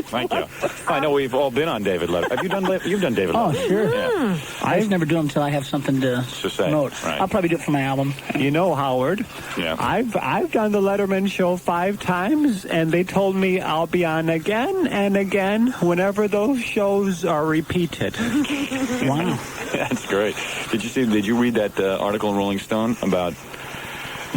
thank you. I know we've all been on David Letterman. Have you done? You've done David Oh, Letterman. sure. Yeah. I just never do them until I have something to say. promote. Right. I'll probably do it for my album. You know, Howard, Yeah. I've done the Letterman show 5 times, and they told me I'll be on again and again whenever those shows are repeated. Wow. That's great. Did you read that article in Rolling Stone about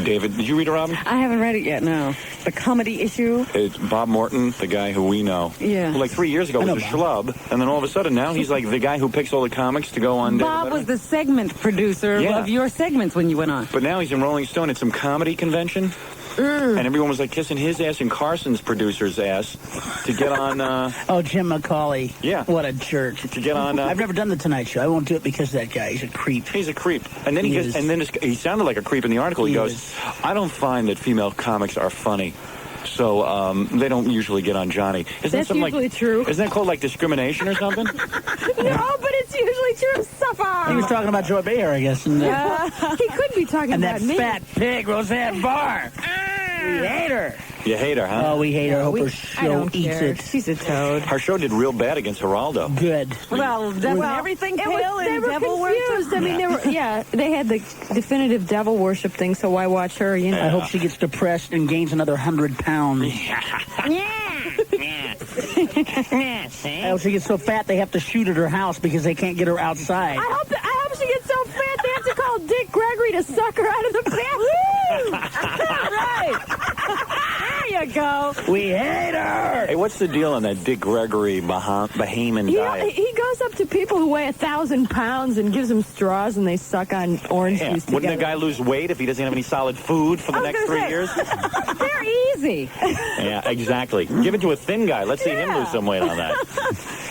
David? Did you read it, Robin? I haven't read it yet, no. The comedy issue. It's Bob Morton, the guy who we know. Yeah. Who, like 3 years ago was a schlub, and then all of a sudden now he's like the guy who picks all the comics to go on David Bob Letterman. was the segment producer Yeah. of your segments when you went on. But now he's in Rolling Stone at some comedy convention. And everyone was like kissing his ass and Carson's producer's ass to get on. Oh, Jim McCauley. Yeah. What a jerk. To get on. I've never done the Tonight Show. I won't do it because of that guy. He's a creep. He's a creep. And then He he goes, is. and then he sounded like a creep in the article. He He goes, is. I don't find that female comics are funny. So they don't usually get on Johnny. Isn't That's that something usually like, true. Isn't that called like discrimination or something? No, but it's usually true. Suffer. He was talking about Joy Behar, I guess. And, He could be talking and about that me. fat pig, Roseanne Barr. We hate her. You hate her, huh? Oh, we hate her. Hope her I show don't eats care. it. She's a toad. Her show did real bad against Geraldo. Good. Well, everything It pale was, they and were devil confused. I mean, they had the definitive devil worship thing, so why watch her, you know? I hope she gets depressed and gains another 100 pounds. I hope she gets so fat they have to shoot at her house because they can't get her outside. I hope she gets so fat they have to call Dick Gregory to suck her out of the bathroom. right. There you go. We hate her. Hey, what's the deal on that Dick Gregory Bahamian diet? He goes up to people who weigh 1,000 pounds and gives them straws and they suck on orange juice together. Wouldn't a guy lose weight if he doesn't have any solid food for the next 3 years? They're easy. Yeah, exactly. Give it to a thin guy. Let's see him lose some weight on that.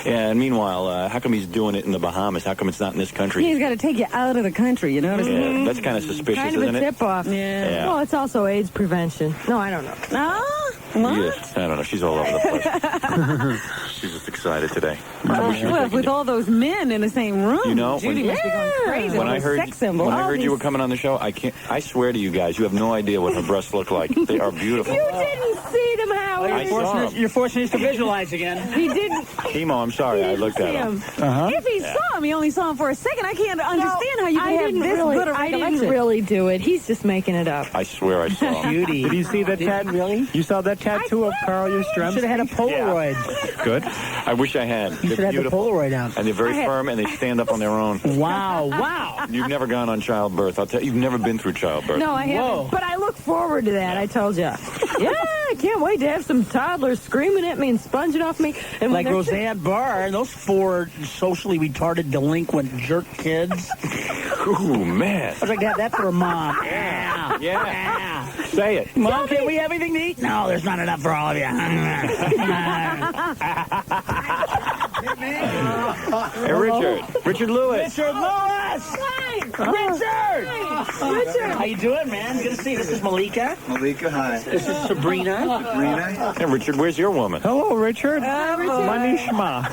Yeah, and meanwhile, how come he's doing it in the Bahamas? How come it's not in this country? He's got to take you out of the country, you know what I mean? Yeah, that's kind of suspicious, Kind of isn't a it? tip-off. Yeah. Well, it's also AIDS prevention. No, I don't know. What? Yeah, I don't know. She's all over the place. She's just excited today. Well, with all those men in the same room, You know, Judy must be going crazy. when I with heard sex symbol. when I heard you were coming on the show, I swear to you guys, you have no idea what her breasts look like. They are beautiful. You didn't see them, Howard. I saw them. You're forcing us to visualize again. He didn't. Emo, I'm sorry, I looked at him. If he saw him, he only saw him for a second. I can't understand how you can have this good a I recollection. didn't really do it. He's just making it up. I swear I saw him. Judy. Did you see that tattoo? Really? You saw that tattoo of Carl Yastrzemski? Should have had a Polaroid. Good. I wish I had. You They're should have had the beautiful. Polaroid out. And they're very firm, and they stand up on their own. Wow. You've never gone on childbirth. I'll tell you, you've never been through childbirth. No, I haven't. Whoa. But I look forward to that. I told you. Yeah, I can't wait to have some toddlers screaming at me and sponging off me. And Like Roseanne Barr and those 4 socially retarded, delinquent jerk kids. Ooh, man. I'd like to have that for a mom. Yeah. Yeah. Say it. Mom, can we have anything to eat? No, there's not enough for all of you. Hey, Richard. Richard Lewis. Richard Lewis! Richard! Richard! How you doing, man? Good to see you. This is Malika. Malika, hi. This is Sabrina. Sabrina. Hey, Richard, where's your woman? Hello, Richard. Manishma.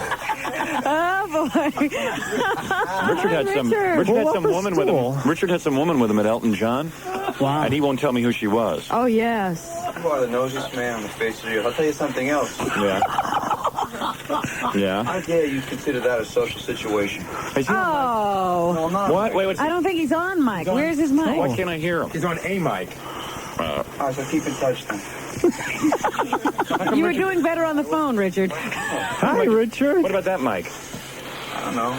Oh, boy. Richard had some. Richard. Richard had Pull some up a woman with stool. him. Richard had some woman with him at Elton John, Wow. and he won't tell me who she was. Oh, yes. You are the nosiest man on the face of the earth. I'll tell you something else. Yeah. Yeah. How dare you consider that a social situation? Oh. No, I'm not. What? Wait, what's I don't think he's on mic. Where's his mic? Why can't I hear him? He's on a mic. All right, so keep in touch then. You were doing better on the phone, Richard. Hi, Richard. What about that mic? I don't know.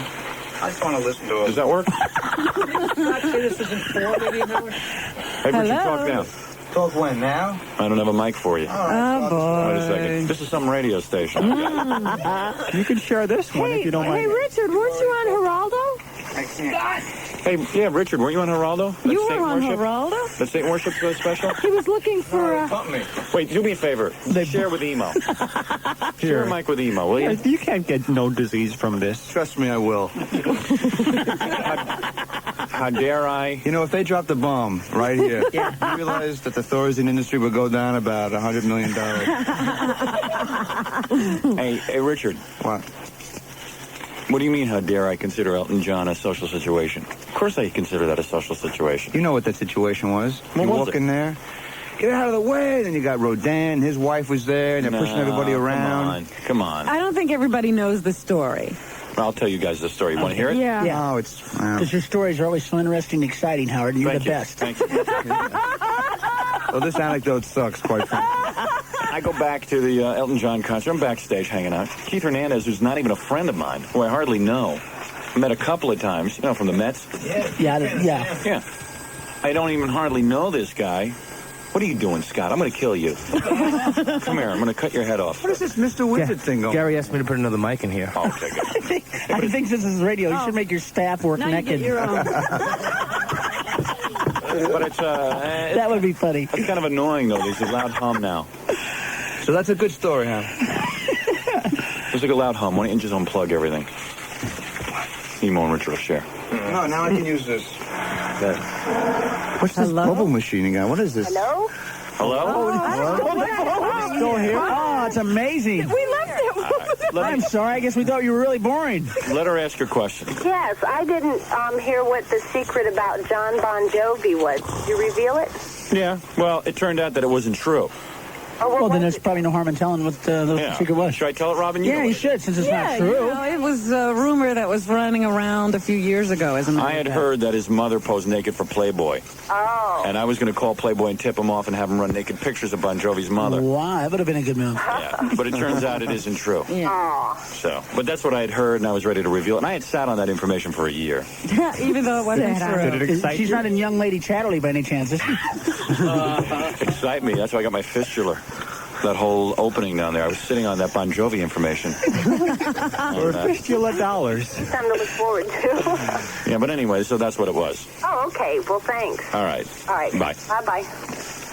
I just want to listen to Does that work? This isn't for maybe an hour. Hey, Richard, Hello? talk now. Talk when, now? I don't have a mic for you. Oh, boy. Wait a second. This is some radio station. You can share this one if you don't Hey, mind. Richard, weren't you on Geraldo? I can't. Hey, yeah, Richard, weren't you on Geraldo? That You Saint were on Worship? Geraldo? The Saint Worship special? He was looking for Bump me. Wait, do me a favor. Share with Emo. Share a mic with Emo, will you? You can't get no disease from this. Trust me, I will. How dare I? You know, if they dropped the bomb right here, you realize that the Thorazine industry would go down about $100 million. Hey, Richard. What? What do you mean, how dare I consider Elton John a social situation? Of course I consider that a social situation. You know what that situation was. What you was walk it? in there, get out of the way, then you got Rodin, his wife was there, and they're pushing everybody around. Come on. I don't think everybody knows the story. I'll tell you guys the story. You want to hear it? Yeah. Oh, it's... Because your stories are always so interesting and exciting, Howard. And you're Thank the you. best. Thank you. Well, this anecdote sucks, quite frankly. I go back to the Elton John concert. I'm backstage hanging out. Keith Hernandez, who's not even a friend of mine, who I hardly know, met a couple of times, you know, from the Mets. Yeah. I don't even hardly know this guy. What are you doing, Scott? I'm going to kill you. Come here. I'm going to cut your head off. What is this Mr. Wizard thing going on? Gary asked me to put another mic in here. Oh, okay, good. I think since this is radio, you should make your staff work Now you naked. get your own. But it's That would be funny. it's kind of annoying, though. There's a loud hum now. So that's a good story, huh? There's like a loud hum. Why don't you just unplug everything? Emo and Richard will share. No, now I can use this. What's this Hello? bubble machine again? What is this? Hello? Hello? Still here? Oh, it's amazing. We left it. I'm sorry. I guess we thought you were really boring. Let her ask her question. Yes, I didn't hear what the secret about John Bon Jovi was. Did you reveal it? Yeah. Well, it turned out that it wasn't true. Or what Well, then was there's it? probably no harm in telling what the secret was. Should I tell it, Robin? You Yeah, know you it. should, since it's Yeah, not true. you know, it was a rumor that was running around a few years ago, isn't it? I had heard that his mother posed naked for Playboy. Oh. And I was going to call Playboy and tip him off and have him run naked pictures of Bon Jovi's mother. Wow, that would have been a good move. Yeah. But it turns out it isn't true. Yeah. So, but that's what I had heard, and I was ready to reveal it. And I had sat on that information for a year. Even though it wasn't true. Did it excite She's you? not in Young Lady Chatterley by any chance, is she? Excite me. That's why I got my fistula. that whole opening down there. I was sitting on that Bon Jovi information. For a fistula dollars. Something to look forward to. Yeah, but anyway, so that's what it was. Oh, okay. Well, thanks. All right. All right. Bye. Bye-bye.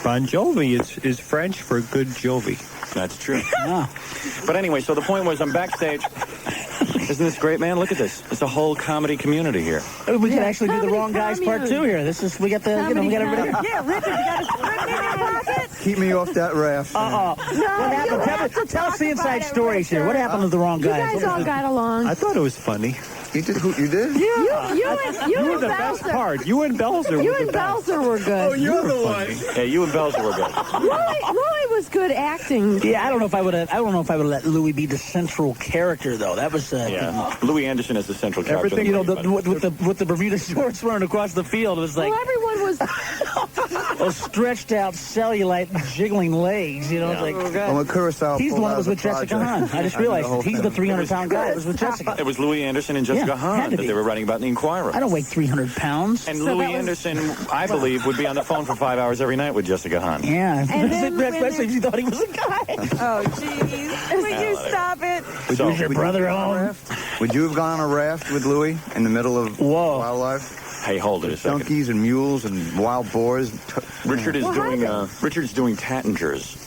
Bon Jovi is French for good Jovi. That's true. But anyway, so the point was I'm backstage. Isn't this great, man? Look at this. It's a whole comedy community here. We could actually do the Wrong Guys Part 2 here. We got everybody. Yeah, Richard, you got a script in your pocket? Keep me off that raft. What happened? Tell us the inside stories here. What happened to the Wrong Guys? You guys all got along. I thought it was funny. You did? You did? You You were and the best Belzer. part. You and Belzer You were and the best. Belzer were good. Oh, you're the one. Hey, you and Belzer were good. Louis was good acting. Yeah, I don't know if I would have let Louis be the central character though. That was Louis Anderson is the central character. Everything, with the Bermuda shorts running across the field, it was like Everyone was. those stretched out cellulite jiggling legs. You know, it's like Well, Kurosawa he's the one that was with project. Jessica Hahn. I just realized he's the 300-pound guy that was with Jessica. It was Louis Anderson and Jessica Hahn had to that be. they were writing about in the Inquirer. I don't weigh 300 pounds. And Louis Anderson, I believe, would be on the phone for 5 hours every night with Jessica Hahn. Yeah, And then especially if you thought he was a guy. Oh, jeez. Would you stop it? So, Was your brother home? Would you have gone on a raft with Louis in the middle of wildlife? hey, hold it a second. Donkeys and mules and wild boars. Richard's doing Tattingers.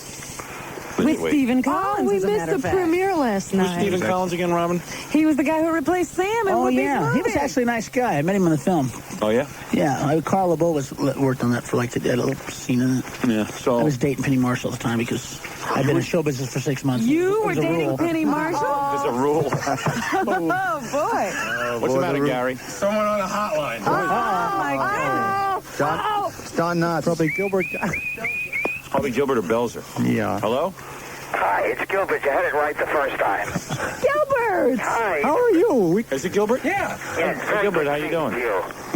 With Stephen Collins, we as a missed matter the of fact. premiere last Who's night. Stephen Collins again, Robin? He was the guy who replaced Sam in Whoopi's movie. He was actually a nice guy. I met him in the film. Oh, yeah? Yeah, Carl LeBeau worked on that for like a little scene in it. Yeah, so... I was dating Penny Marshall at the time because I'd been in show business for 6 months. You were dating Penny Marshall? There's a rule. Oh, boy. What's the matter, Gary? Someone on a hotline. Oh, my goodness. It's Don Knotts. Probably Gilbert. It's probably Gilbert or Belzer. Yeah. Hello? Hi, it's Gilbert. You had it right the first time. Gilbert! Hi. How are you? Is it Gilbert? Yeah. Yes, Hey, Gilbert, how you doing?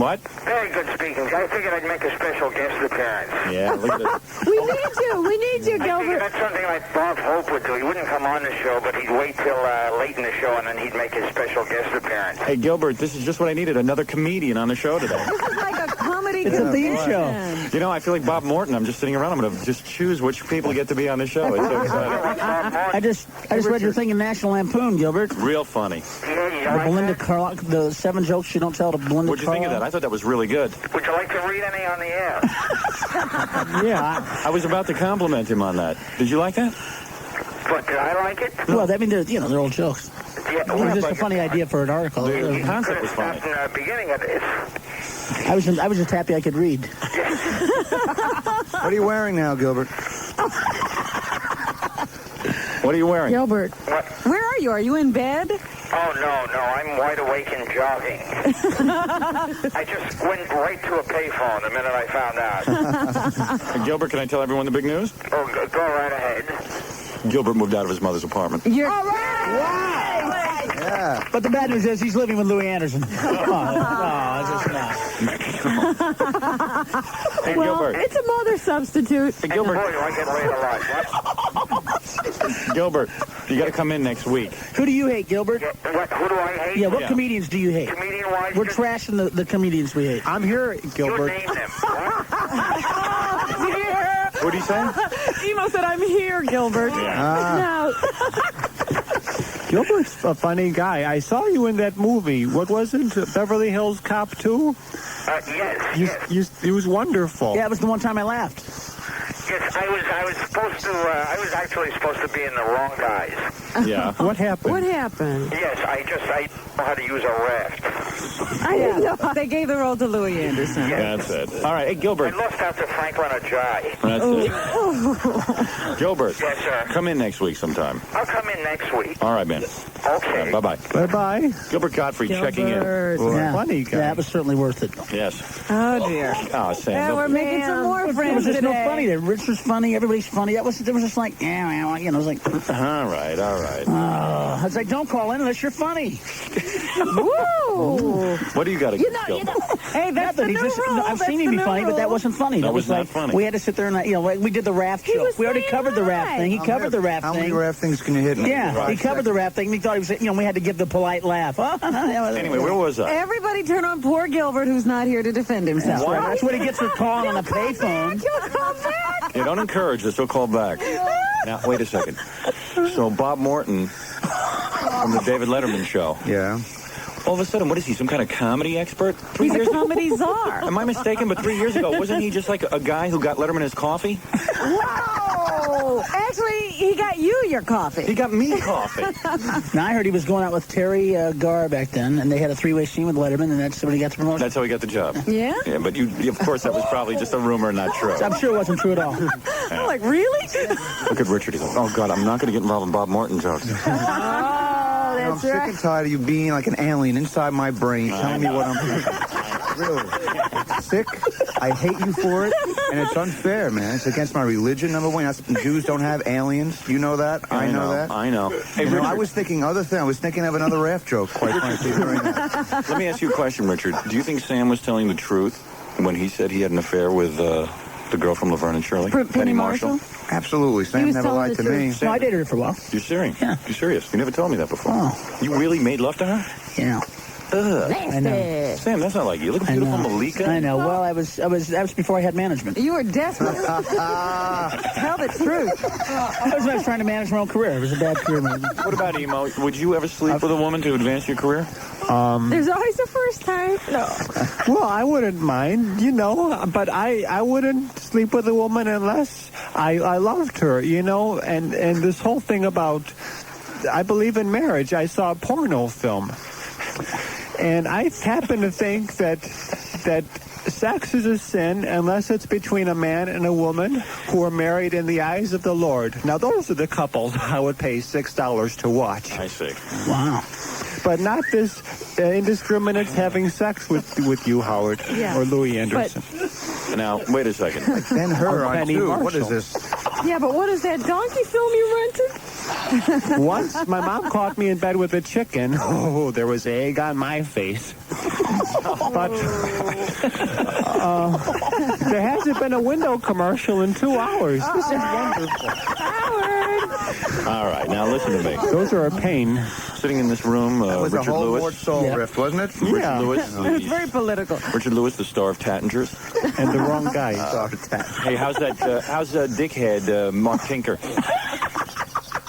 What? Very good speaking. I figured I'd make a special guest appearance. Yeah, look at this. We need you. We need you, I figured Gilbert. that's something like Bob Hope would do. He wouldn't come on the show, but he'd wait till late in the show, and then he'd make his special guest appearance. Hey, Gilbert, this is just what I needed. Another comedian on the show today. This is like a comedy It's a theme convention. show. You know, I feel like Bob Morton. I'm just sitting around. I'm going to just choose which people get to be on the show. It's so exciting. I just read your thing in National Lampoon, Gilbert. Real funny. The Belinda Carlisle, the 7 jokes you don't tell to Belinda What'd you think of that? I thought that was really good. Would you like to read any on the air? Yeah, I was about to compliment him on that. Did you like that? But did I like it? Well, I mean, they're old jokes. Yeah, It was just a funny idea for an article. The concept was funny. in the beginning of this. I was just happy I could read. What are you wearing now, Gilbert? What are you wearing? Gilbert. What? Where are you? Are you in bed? Oh, no, I'm wide awake and jogging. I just went right to a payphone the minute I found out. Gilbert, can I tell everyone the big news? Oh, go right ahead. Gilbert moved out of his mother's apartment. You're All right. Yeah. But the bad news is he's living with Louis Anderson. It's just not. Hey, Well, Gilbert. it's a mother substitute. Hey, Boy, Gilbert. do I get laid a lot. What? Gilbert, you got to come in next week. Who do you hate, Gilbert? Who do I hate? Yeah, what Yeah. comedians do you hate? Comedian-wise? We're trashing the comedians we hate. I'm here, You Gilbert. name them. What? What did he say? Emo said, I'm here, Gilbert. Now, Gilbert's a funny guy. I saw you in that movie. What was it? Beverly Hills Cop 2? Yes. It was wonderful. Yeah, it was the one time I laughed. Yes, I was actually supposed to be in the Wrong Guys. Yeah. What happened? what happened? Yes, I know how to use a raft. I didn't know. They gave the role to Louis Anderson. That's it. All right. Hey, I Gilbert. lost out to Franklin Ajay. That's it. Gilbert. Yes, sir. Come in next week sometime. I'll come in next week. All right, man. Okay. Bye-bye. Bye-bye. Gilbert Godfrey checking in. Gilbert. Funny guy. Yeah, it was certainly worth it. Yes. Oh, dear. Oh, Sam. Yeah, we're making some more It friends was just no today. funny. Rich was funny. Everybody's funny. It was just like, yeah, you know, it was like, All right. I was like, don't call in unless you're funny. Woo! What do you got to You know. Hey, that's the He's new just- rule. I've seen him be funny, but that wasn't funny. That was not like, funny. We had to sit there and, we did the raft show. was We already saying covered the raft hi. thing. He covered the raft How thing. many raft things can you hit? Yeah, he covered the raft thing. He thought he was, we had to give the polite laugh. Anyway, where was I? Everybody turn on poor Gilbert, who's not here to defend himself. That's, right. That's what he gets for calling on a payphone. You'll come back. Yeah, don't encourage this. He'll call back. Now, wait a second. So Bob Morton from the David Letterman show. Yeah. All of a sudden, what is he, some kind of comedy expert? 3 He's years a comedy czar. Am I mistaken? But 3 years ago, wasn't he just like a guy who got Letterman his coffee? Whoa! Actually, he got you your coffee. He got me coffee. Now, I heard he was going out with Terry Garr back then, and they had a three-way scene with Letterman, and that's when he got the promotion. That's how he got the job. Yeah? Yeah, but of course, that was probably just a rumor, not true. I'm sure it wasn't true at all. I'm like, really? Look at Richard. He goes, oh, God, I'm not going to get involved in Bob Morton jokes. I'm sick and tired of you being like an alien inside my brain, telling me what I'm thinking. Really. Sick. I hate you for it, and it's unfair, man. It's against my religion, number one. Jews don't have aliens. You know that? I know that. I know. Hey, Richard, I was thinking other thing. I was thinking of another raft joke, quite frankly. Let me ask you a question, Richard. Do you think Sam was telling the truth when he said he had an affair with the girl from Laverne and Shirley? Penny Marshall? Absolutely. Sam never lied to me. No, I dated her for a while. You're serious? Yeah. You're serious? You never told me that before. Oh. You really made love to her? Yeah. Ugh. I know. Sam, that's not like you. Look at beautiful Malika. I know. Well, that was before I had management. You were desperate. Tell the truth. That was when I was trying to manage my own career. It was a bad career move. What about Emo? Would you ever sleep with a woman to advance your career? There's always a first time. No. Well, I wouldn't mind, but I wouldn't sleep with a woman unless I loved her, and this whole thing about, I believe in marriage. I saw a porno film, and I happen to think that sex is a sin unless it's between a man and a woman who are married in the eyes of the Lord. Now, those are the couples I would pay $6 to watch. I see. Wow. But not this indiscriminate having sex with you, Howard, or Louis Anderson. Now, wait a second. Then her on Penny too. Marshall. What is this? Yeah, but what is that donkey film you rented? Once my mom caught me in bed with a chicken. Oh, there was egg on my face. But there hasn't been a window commercial in 2 hours. This is wonderful. Howard! All right, now listen to me. Those are a pain. Sitting in this room, That was Richard a whole Lewis. Lord Soul riff, wasn't it? Yeah. Richard Lewis. It's very political. Richard Lewis, the star of Tattingers. And the wrong guy. Hey, how's dickhead, Mark Tinker?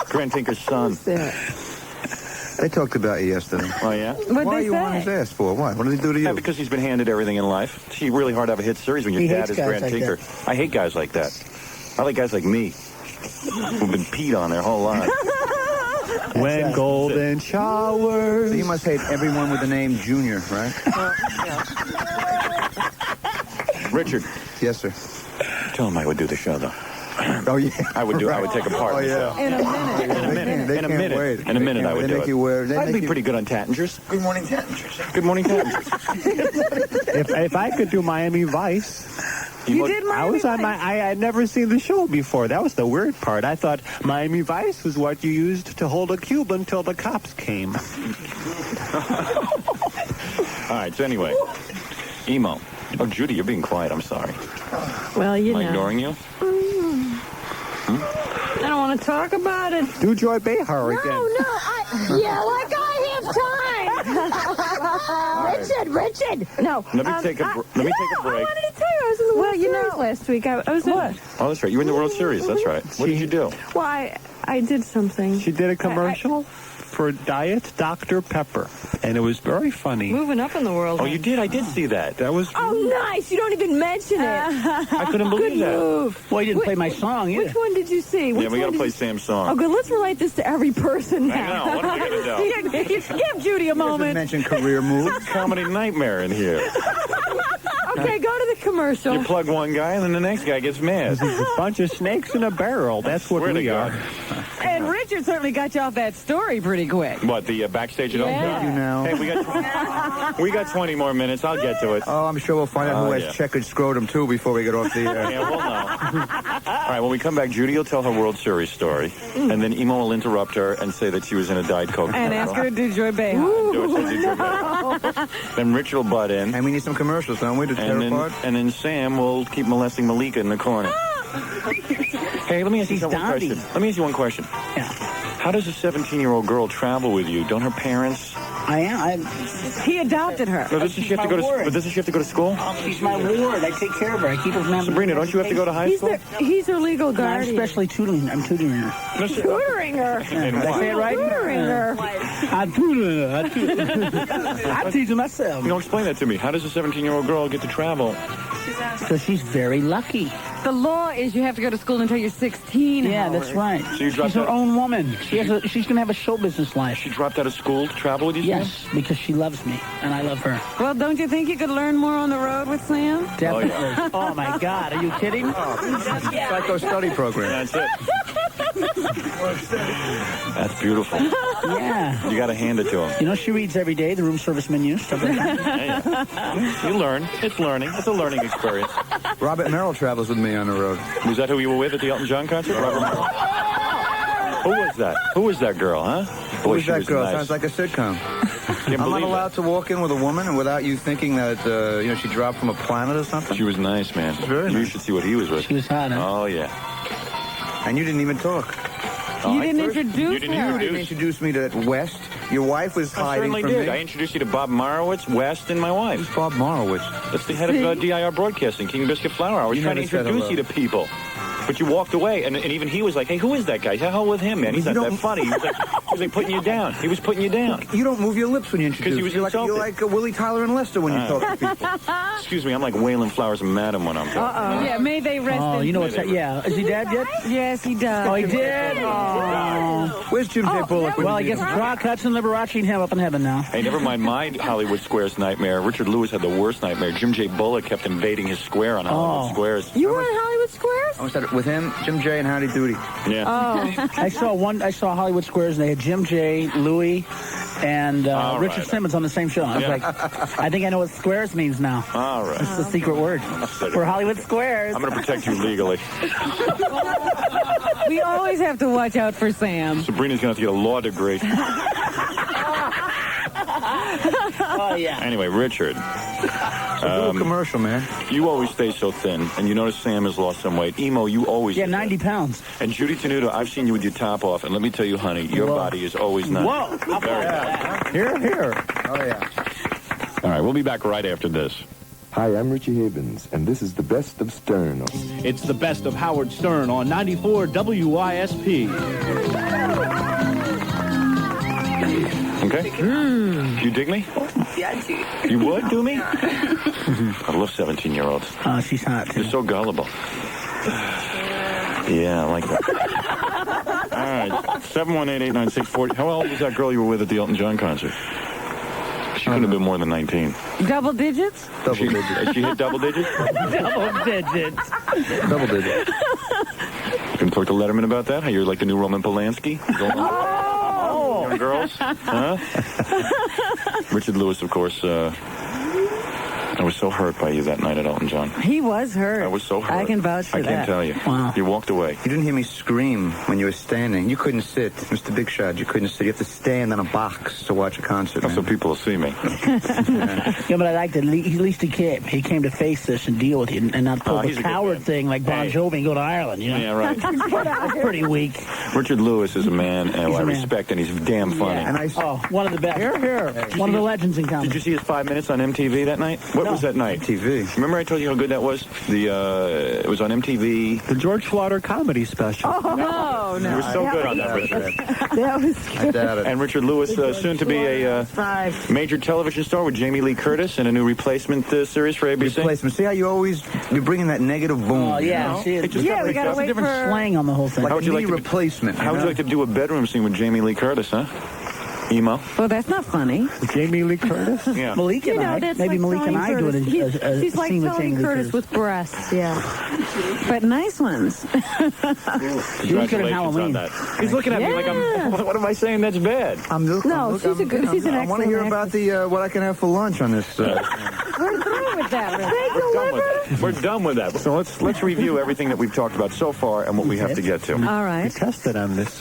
Grant Tinker's son. They talked about you yesterday. Oh, yeah? What'd Why are they you say? on his ass for? What? What did he do to you? Yeah, because he's been handed everything in life. It's really hard to have a hit series when your He dad hates is guys Grant like Tinker. I hate guys like that. I like guys like me, who've been peed on their whole life. When golden showers. So you must hate everyone with the name Junior, right? Richard. Yes, sir. Tell him I would do the show, though. Oh, yeah. I would take a part in the show. In a minute. In a minute, I would do it. I'd be pretty good on Tattingers. Good morning, Tattingers. Good morning, Tattingers. If I could do Miami Vice. You did Miami Vice? I had never seen the show before. That was the weird part. I thought Miami Vice was what you used to hold a cube until the cops came. All right, so anyway, Emo. Oh, Judy, you're being quiet. I'm sorry. Well, Am I ignoring you? I don't want to talk about it. Do Joy Behar again. No, like I have time. Richard. No. Let me take a break. I wanted to tell you I was in the World Series last week. I was in. Oh, that's right. You were in the World Series. That's right. What did you do? Well, I did something. She did a commercial for Diet Dr. Pepper, and it was very funny. Moving up in the world. Oh, you did? I did see that. That was... Oh, nice. You don't even mention it. I couldn't believe Good that. move. Well, you didn't play my song either. Which one did you see? Yeah, we got to play Sam's song. Oh, good. Let's relate this to every person I now. know. What am I going to do? Give Judy a moment. Mention career moves. Comedy nightmare in here. Okay, go to the commercial. You plug one guy, and then the next guy gets mad. This is a bunch of snakes in a barrel. That's what we are. And Richard certainly got you off that story pretty quick. What, the backstage at Yeah. Oakland? Thank you now. Hey, we got 20 more minutes. I'll get to it. Oh, I'm sure we'll find out who has checkered scrotum, too, before we get off the air. Yeah, we'll know. All right, when we come back, Judy will tell her World Series story, and then Emo will interrupt her and say that she was in a Diet Coke And commercial. ask her to do Joy Behar. Then Rich will butt in. And we need some commercials, don't we, to tear apart? And then Sam will keep molesting Malika in the corner. Hey, let me ask you one question. Let me ask you one question. Yeah. How does a 17-year-old girl travel with you? Don't her parents I am. He adopted her. So doesn't she have to go to? Doesn't she have to go to school? She's my ward. I take care of her. I keep her from having. Sabrina, don't you have to go to high school? He's her legal I'm guardian. especially tutoring her. I'm tutoring her. Tutoring her. And Did I say it right? Tutoring her. I tutor her. I teach her myself. You know, explain that to me. How does a 17-year-old girl get to travel? Because she's very lucky. The law is you have to go to school until you're 16. Yeah, Howard. that's right. So you dropped She's her out- own woman. She's going to have a show business life. She dropped out of school to travel with you? Yes, because she loves me, and I love her. Well, don't you think you could learn more on the road with Sam? Definitely. Oh, my God. Are you kidding? Psycho study program. That's it. That's beautiful. Yeah. You got to hand it to him. You know, she reads every day, the room service menu, stuff like that. Yeah. You learn. It's learning. It's a learning experience. Robert Merrill travels with me on the road. Was that who you were with at the Elton John concert? Robert Merrill? Who was that? Who was that girl, huh? Who Boy, is she that was girl? nice. Sounds like a sitcom. Can't I'm not believe allowed to walk in with a woman and without you thinking that, she dropped from a planet or something? She was nice, man. Very You nice. should see what he was with. She was hot, huh? Oh, yeah. And you didn't even talk. You didn't introduce You didn't her. You didn't introduce me to West. Your wife was I hiding certainly from did. me. I introduced you to Bob Marowitz, West, and my wife. Who's Bob Marowitz? That's the head of DIR Broadcasting, King Biscuit Flour Hour. I was You trying to never said introduce hello. you to people. But you walked away, and even he was like, hey, who is that guy? The hell with him, man. He's not that funny. He was like putting you down. He was putting you down. You don't move your lips when you introduce. Because he was you're insulted. like Willie Tyler and Lester when you talk to people. Excuse me, I'm like Waylon Flowers and Madam when I'm talking. Yeah, may they rest Oh, in you know what's that? Yeah. Is he dead yet? Yes, he does. Oh, he did? Oh. Where's Jim J. Bullock? Well, I guess Draw Cuts and Liberace and him up in heaven now. Hey, never mind my Hollywood Squares nightmare. Richard Lewis had the worst nightmare. Jim J. Bullock kept invading his square on Hollywood Squares. You were in Hollywood Squares? I was at it with him, Jim J. and Howdy Doody. Yeah. Oh. I saw Hollywood Squares, and they had Jim J., Louis, and All Richard right. Simmons on the same show. I was Yeah. like, I think I know what squares means now. All right. It's the secret word. We're Hollywood Squares. I'm going to protect you legally. We always have to watch out for Sam. Sabrina's going to have to get a law degree. Oh, yeah. Anyway, Richard. Do a commercial, man. You always stay so thin, and you notice Sam has lost some weight. Emo, you always Yeah, do that. 90 pounds. And Judy Tenuta, I've seen you with your top off, and let me tell you, honey, your Whoa. body is always nice. Whoa. Very nice. Here, here. Oh, yeah. All right, we'll be back right after this. Hi, I'm Richie Havens, and this is the best of Stern. It's the best of Howard Stern on 94 WISP. Okay? You dig me? Yeah, I do. You would do me? I love 17-year-olds. Oh, she's hot, too. You're so gullible. Yeah, I like that. All right, 718-896-40. How old was that girl you were with at the Elton John concert? She couldn't have been more than 19. Double digits? She hit double digits? Double digits. Double digits. Can talk to Letterman about that? How you're like the new Roman Polanski? Young girls? Huh? Richard Lewis, of course. I was so hurt by you that night at Elton John. He was hurt. I was so hurt. I can vouch for that. I can't tell you. Wow. You walked away. You didn't hear me scream when you were standing. You couldn't sit. Mr. Big Shot, you couldn't sit. You have to stand on a box to watch a concert, man. So people will see me. Yeah, but I like that at least he came. He came to face this and deal with you and not pull he's the a good coward man. thing like Bon Hey. Jovi and go to Ireland, you know? Yeah, right. That's pretty weak. Richard Lewis is a man He's I a man. respect, and he's damn funny. Yeah. And Oh, one of the best. Here. One of the legends in comedy. Did you see his 5 minutes on MTV that night? What was that night? TV. Remember I told you how good that was? It was on MTV. The George Slaughter comedy special. Oh, no. You were so good on that, Richard. That was I doubt it. And Richard Lewis, soon to be a major television star with Jamie Lee Curtis in a new replacement series for ABC. Replacement. See how you're bringing that negative boom. Oh, yeah. You know? See, It just Yeah, got we picked gotta up. wait different for- slang on the whole thing. Like How a would you knee like to- replacement. How would you like to do a bedroom scene with Jamie Lee Curtis, huh? Emo? Well, that's not funny. Jamie Lee Curtis? Yeah. Malik and I. that's Maybe like Malik and Tony I do Curtis. it. She's like scene with Tony Jamie Lee Curtis with breasts, yeah. But nice ones. Congratulations Halloween. on that. He's looking at me like I'm. What am I saying? That's bad. She's a good. She's an I want to excellent hear about the what I can have for lunch on this. We're through with that. We're done with that. So let's review everything that we've talked about so far and what we have to get to. All right. Tested on this.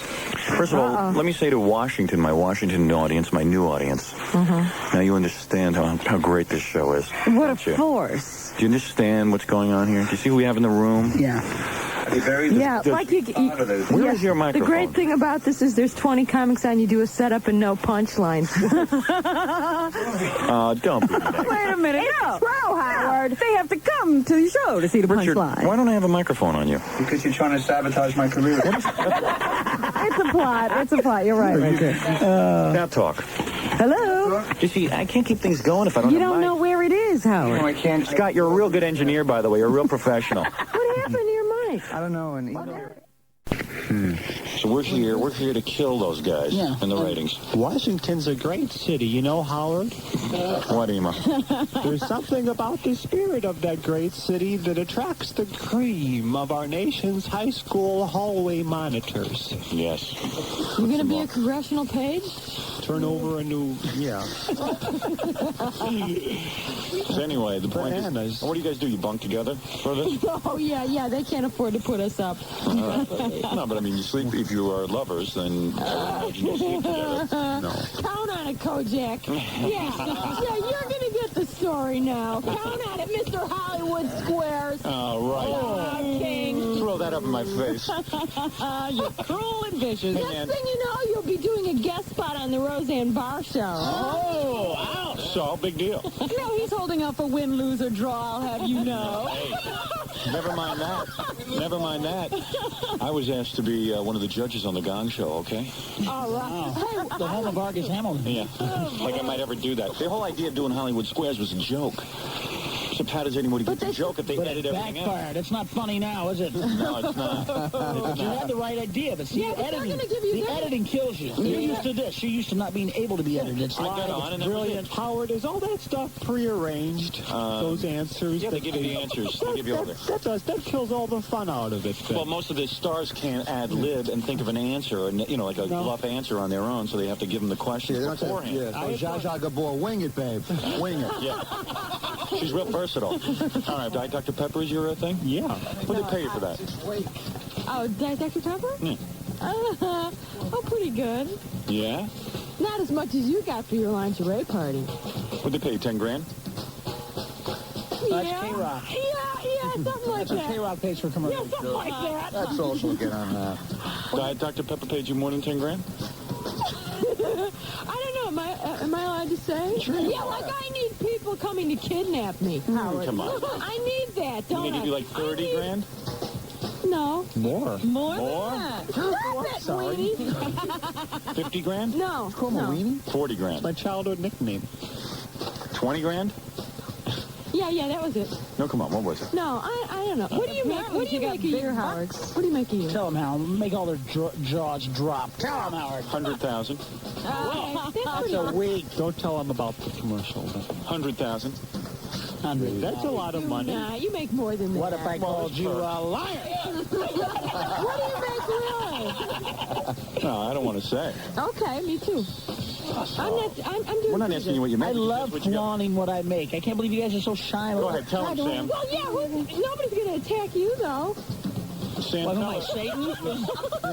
First of all, let me say to Washington, my Washington audience, my new audience. Now you understand how great this show is. What a don't you? force. Do you understand what's going on here? Do you see who we have in the room? Yeah. Yeah, like you. Where's your microphone? The great thing about this is there's 20 comics on. You do a setup and no punchlines. Don't be negative. Wait a minute. It's no. true, Howard. They have to come to the show to see the Richard, punchline. why don't I have a microphone on you? Because you're trying to sabotage my career. It's a plot. It's a plot. You're right, Richard. Now talk. Hello. You see, I can't keep things going if I don't You have don't mic. know where it is, Howard. No, I can't. Scott, you're a real good engineer, by the way. You're a real professional. What happened to your mic? I don't know. So we're here to kill those guys in the ratings. Washington's a great city, you know, Howard. What, Emma? There's something about the spirit of that great city that attracts the cream of our nation's high school hallway monitors. Yes. You're going to be a congressional page? Turn over a new... Yeah. So anyway, the point is, what do you guys do? You bunk together for this? Oh, yeah. They can't afford to put us up. No, but I mean, you sleep. If you are lovers, then I would imagine you sleep together. No. Count on it, Kojak. Yeah, you're going to get the story now. Count on it, Mr. Hollywood Squares. Oh, right. King. Throw that up in my face. You're cruel and vicious. Hey, Next man. thing you know, you'll be doing a guest spot on the Roseanne Barr Show. Oh, ouch. So, big deal. No, he's holding up a win, lose, or draw, I'll have you know. Hey, never mind that. I was asked to be one of the judges on the Gong Show, okay? All right. Hey, The home of Argus Hamilton. Yeah. Like I might ever do that. The whole idea of doing Hollywood Squares was a joke. Except how does anybody get the joke if they edit everything out? Backfired. It's not funny now, is it? No, it's not. You had the right idea, but see, Yeah, but they're editing, gonna give you the that. editing kills you. You're used to this. You're used to not being able to be edited. It's I live, got on it's and that was brilliant. Howard, is all that stuff prearranged? Those answers? Yeah, they give you the answers. They give you all the... That kills all the fun out of it. Well, most of the stars can't ad-lib and think of an answer, and like a bluff answer on their own, so they have to give them the questions beforehand. Zsa Zsa Gabor, wing it, babe. Wing it. Yeah. She's real versatile. All right, Diet Dr. Pepper is your thing? Yeah. What do they pay you for that? Oh, Diet Dr. Pepper? Yeah. Oh, pretty good. Yeah? Not as much as you got for your lingerie party. What'd they pay you, 10 grand? That's K-Rock. Yeah, something like That's what that. K-Rock pays for commercials. Yeah, something like that. That's social. Get on that. Diet Dr. Pepper paid you more than 10 grand? I don't know. Am I allowed to say? Sure. Yeah, like I need people coming to kidnap me, Howard. Come on. I need that, don't They I? give you like 30 grand? No. More. More? More? Than that. Stop it, Weenie. 50 grand? No. Call me Weenie? 40 grand. My childhood nickname. 20 grand? Yeah, that was it. No, come on, what was it? No, I don't know. What do you make? What do you make a year, Howard? What do you make a year? Tell them, Hal. Make all their jaws drop. Tell them, Howard. 100,000. That's a week. Don't tell them about the commercial. 100,000. 100. That's a lot of money. Nah, you make more than that. What if I called you a liar? What do you make really? No, I don't want to say. Okay, me too. I'm doing We're not pretty asking good. you what you make. I love What you got. flaunting what I make. I can't believe you guys are so shy. Go ahead, tell him, Sam. Well, yeah, nobody's going to attack you, though. Sam, What am tell I, her. Satan?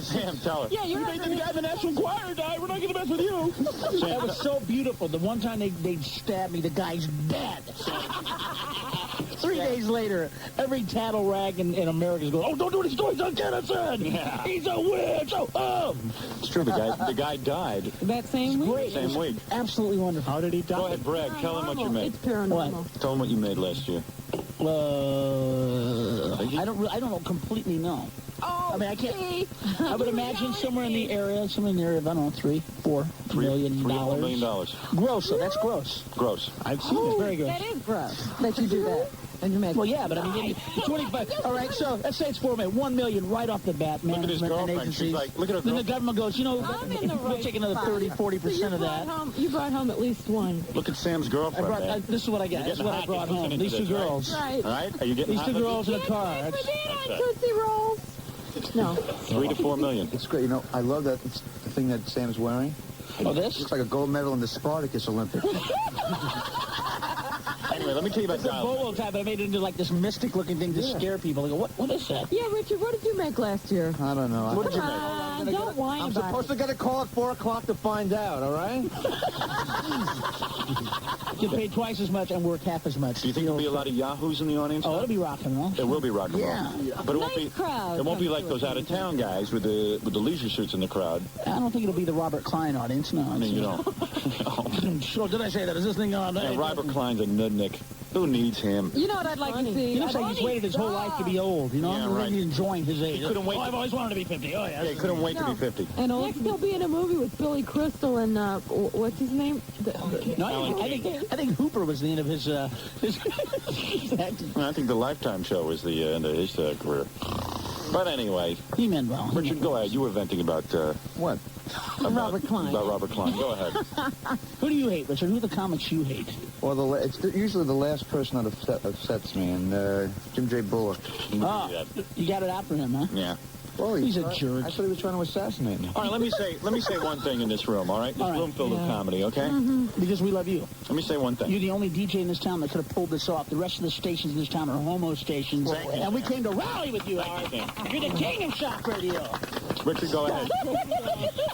Sam, tell her. Yeah, you're You made the guy in the National Choir die. We're not going to mess with you. That was so beautiful. The one time they stabbed me, the guy's dead. 3 days later, every tattle rag in America is going, oh, don't do what he's doing. He's on Kennison. Yeah. He's a witch. Oh. It's true, the guy died. That same week? Great. Same week. Absolutely wonderful. How did he die? Go ahead, Bragg. Tell him what you made. It's paranormal. What? Tell him what you made last year. I don't know, completely know. Oh, I mean, I can't. see? I would imagine somewhere in the area of, I don't know, $3-4 million. $3 or $4 million. Gross, so that's gross. Gross. I've seen it. Very gross. That is gross that you do that. And you make Well, yeah, but I mean, 25. All right, so let's say it's $4 million. $1 million right off the bat. Look at his Management and girlfriend. agencies. She's like, look at her Then the girlfriend. government goes, you know, I'm in the we'll right take another spot. 30-40% of that. You brought home at least one. Look at Sam's I girlfriend, brought, man. this is what I got. You're That's getting what I hot. brought You're home. listening These to two this, right? girls. Right. All right? Are you getting These two hot? girls in a car. Put That's- that on Tootsie Rolls. No. 3 to 4 million. It's great. You know, I love that it's the thing that Sam's wearing. Oh, this? Looks like a gold medal in the Spartacus Olympics. Anyway, let me tell you about It's a Dial. bolo type, but I made it into like this mystic-looking thing to scare people. They go, what is that? Yeah, Richard, what did you make last year? I don't know. What did you Come make? on. don't whine I'm about supposed to get a call at 4 o'clock to find out, all right? Get paid twice as much and work half as much. Do you think there'll be a lot of yahoos in the audience? Oh, it'll be rock and roll. It will be rock and roll. Yeah. But it Nice won't be. crowd It won't be comes like to those it. out-of-town guys with the leisure suits in the crowd. I don't think it'll be the Robert Klein audience, no. I mean, you know. Sure, did I say that? Is this thing on? Yeah, Robert Klein's a nudnik. Who needs him? You know what I'd like to see? He looks like he's waited his whole life to be old, you know? Yeah, He's right. enjoying his age. He couldn't wait. Oh, I've always wanted to be 50. Oh, yeah. Yeah, he couldn't wait to be 50. Next, he'll be in a movie with Billy Crystal and what's his name? No, I think Hooper was the end of his acting. I think the Lifetime show was the end of his career. But anyway, he meant well. Richard, go ahead. You were venting about what? Robert Klein. About Robert Klein. Go ahead. Who do you hate, Richard? Who are the comics you hate? Well, it's usually the last person that upsets me, and Jim J. Bullock. Oh, you got it out for him, huh? Yeah. Well, he's a jerk. I thought he was trying to assassinate me. All right, let me say one thing in this room, all right? This room filled with comedy, okay? Because we love you. Let me say one thing. You're the only DJ in this town that could have pulled this off. The rest of the stations in this town are homo stations. And we came to rally with you, Howard. You're the king of shock radio. Richard, go ahead.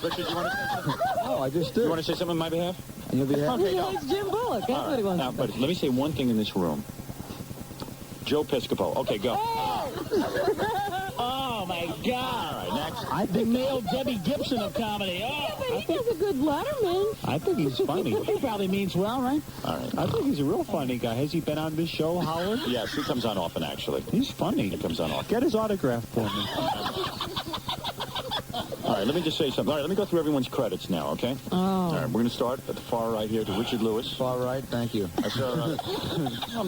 Richard, you want to say something? Oh, I just did. You want to say something on my behalf? On your behalf? Okay, He no. likes Jim Bullock. That's All what he wants Now, to but let me say one thing in this room. Joe Piscopo. Okay, go. Oh, my God. All right, next. I think male Debbie Gibson of comedy. Yeah, but he does a good Letterman. I think he's funny. He probably means well, right? All right. I think he's a real funny guy. Has he been on this show, Howard? Yes, he comes on often, actually. He's funny. He comes on often. Get his autograph for me. All right, let me just say something. All right, let me go through everyone's credits now, okay? Oh. All right, we're going to start at the far right here to Richard Lewis. Far right, thank you. I'm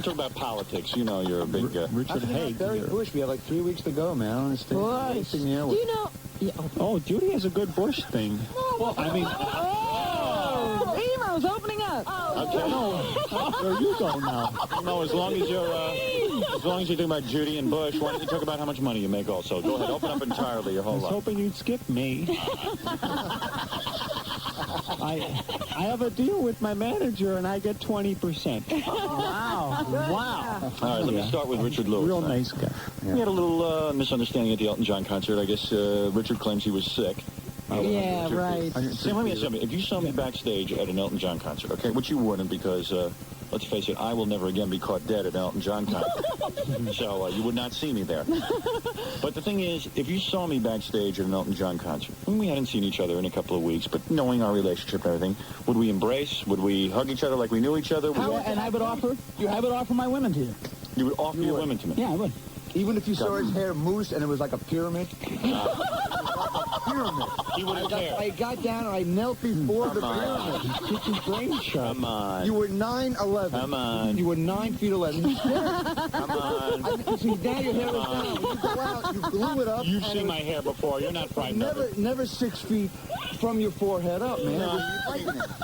talking about politics. You know you're a big... Richard Haig. Barry Bush, we have like 3 weeks to go, man. I don't understand. Bush. Do you know... Yeah. Oh, Judy has a good Bush thing. I mean... Oh, Emo's opening up. Okay. There you go now. No, as long as you're thinking about Judy and Bush, why don't you talk about how much money you make also? Go ahead, open up entirely your I whole was life. hoping you'd skip me. I have a deal with my manager, and I get 20%. Wow. Wow. All right, let me start with Richard Lewis. Real nice guy. We had a little misunderstanding at the Elton John concert. I guess Richard claims he was sick. Yeah, right. Sam, let me ask you something. If you saw me backstage at an Elton John concert, okay, which you wouldn't because, let's face it, I will never again be caught dead at an Elton John concert. So you would not see me there. But the thing is, if you saw me backstage at an Elton John concert, and we hadn't seen each other in a couple of weeks, but knowing our relationship and everything, would we embrace? Would we hug each other like we knew each other? And I would offer my women to you. You would offer your women to me? Yeah, I would. Even if you saw his hair mousse and it was like a pyramid? Pyramid. He wouldn't care. I got down and I knelt before the pyramid. Get your brain sharp. Come on. You were 9'11". Come on. You were 9 feet 11. You Come on. see, now your hair is down. When you go out, you glue it up. You've and seen my hair before. You're not frightened of it. Never 6 feet from your forehead up, man.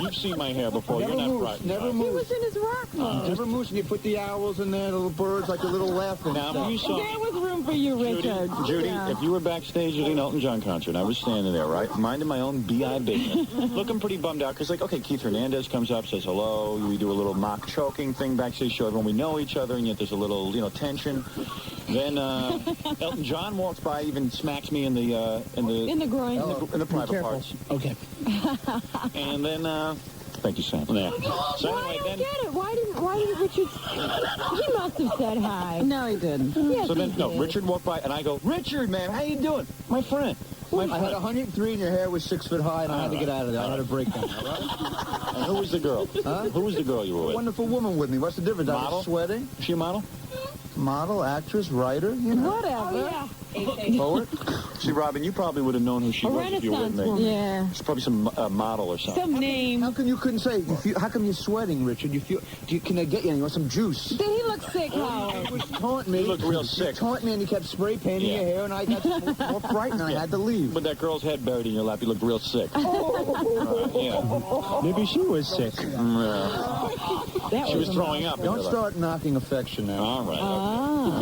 You've seen my hair before. Never You're not moose. frightened. Never He moose. was in his rock mode. Never moose, and you put the owls in there, the little birds, like a little laughing. Now, if you saw... There was room for you, Richard. Judy, Yeah. if you were backstage at an Elton John concert, and I was standing there, right, minding my own B.I. business, looking pretty bummed out, because, like, okay, Keith Hernandez comes up, says hello, we do a little mock choking thing backstage, show everyone we know each other, and yet there's a little, tension. Then Elton John walks by, even smacks me in the groin, in the private parts. Okay. And then, thank you, Sam. Yeah. So Why anyway, don't then. get it? Why didn't Richard? He must have said hi. No, he didn't. Yes, So then, he no, did. Richard walked by, and I go, Richard, man, how you doing? My friend. I had 103 and your hair was 6 foot high, and I had to get out of there. I had a breakdown, all right? And who was the girl? Huh? Who was the girl you were with? Wonderful woman with me. What's the difference? I Model? was sweating. Is she a model? Model, actress, writer, you know. Whatever. Poet? See, Robin, you probably would have known who she A was if you were with Renaissance me. woman. Yeah. She's probably some model or something. Some name. How come you couldn't say? How come you're sweating, Richard? Can I get you? You want some juice? Did he look sick, Howard? He was taunting me. You looked real sick. He taunted me, and he kept spray painting Yeah. your hair, and I got more frightened, and I had to leave. With that girl's head buried in your lap, you looked real sick. Yeah. Maybe she was sick. She was throwing up. in your Don't lap. start knocking affection now. All right.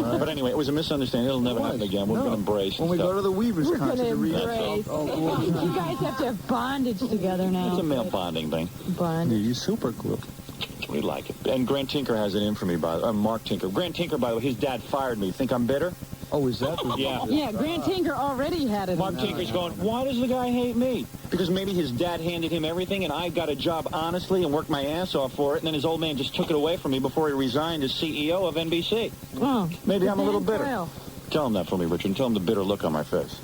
Okay. But anyway, it was a misunderstanding. It'll never happen again. We're going to embrace When we go to the Weavers We're concert gonna to read embrace. You guys have to have bondage together now. It's a male bonding thing. Bondage. You super glue. We like it. And Grant Tinker has it in for me, Mark Tinker. Grant Tinker, by the way, his dad fired me. Think I'm bitter? Oh, is that? Yeah. Yeah, Grant Tinker already had it. Mark Tinker's going, why does the guy hate me? Because maybe his dad handed him everything, and I got a job honestly and worked my ass off for it, and then his old man just took it away from me before he resigned as CEO of NBC. Oh, maybe I'm a little bitter. Tell him that for me, Richard, and tell him the bitter look on my face.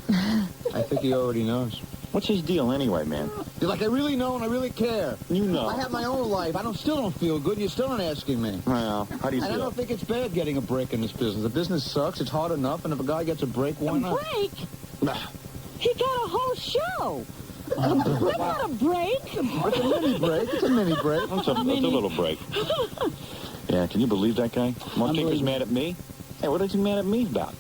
I think he already knows. What's his deal anyway, man? You're like, I really know and I really care. You know. I have my own life. Still don't feel good. You're still not asking me. Well, how do you feel? And I don't think it's bad getting a break in this business. The business sucks. It's hard enough. And if a guy gets a break, why not? Break? He got a whole show. That's not a break. It's a mini break. It's a mini break. It's a little break. Yeah, can you believe that guy? Mark Tinker's mad at me? Hey, what is he mad at me about?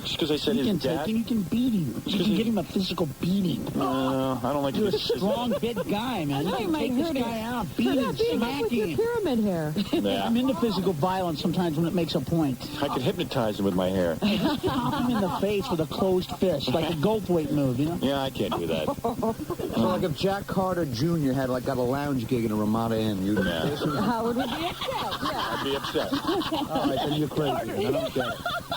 Just because I said his dad? You can beat him. You can give him a physical beating. I don't like You're a strong, big guy, man. You can take this guy out, beat him, smack him. Pyramid hair. Yeah. I'm into physical violence sometimes when it makes a point. I could hypnotize him with my hair. Pop him in the face with a closed fist, like a gulp weight move, you know? Yeah, I can't do that. So, like, if Jack Carter Jr. had, got a lounge gig in a Ramada Inn, you'd Howard would be upset, yeah. I'd be upset. All right, then you're crazy. I don't get it.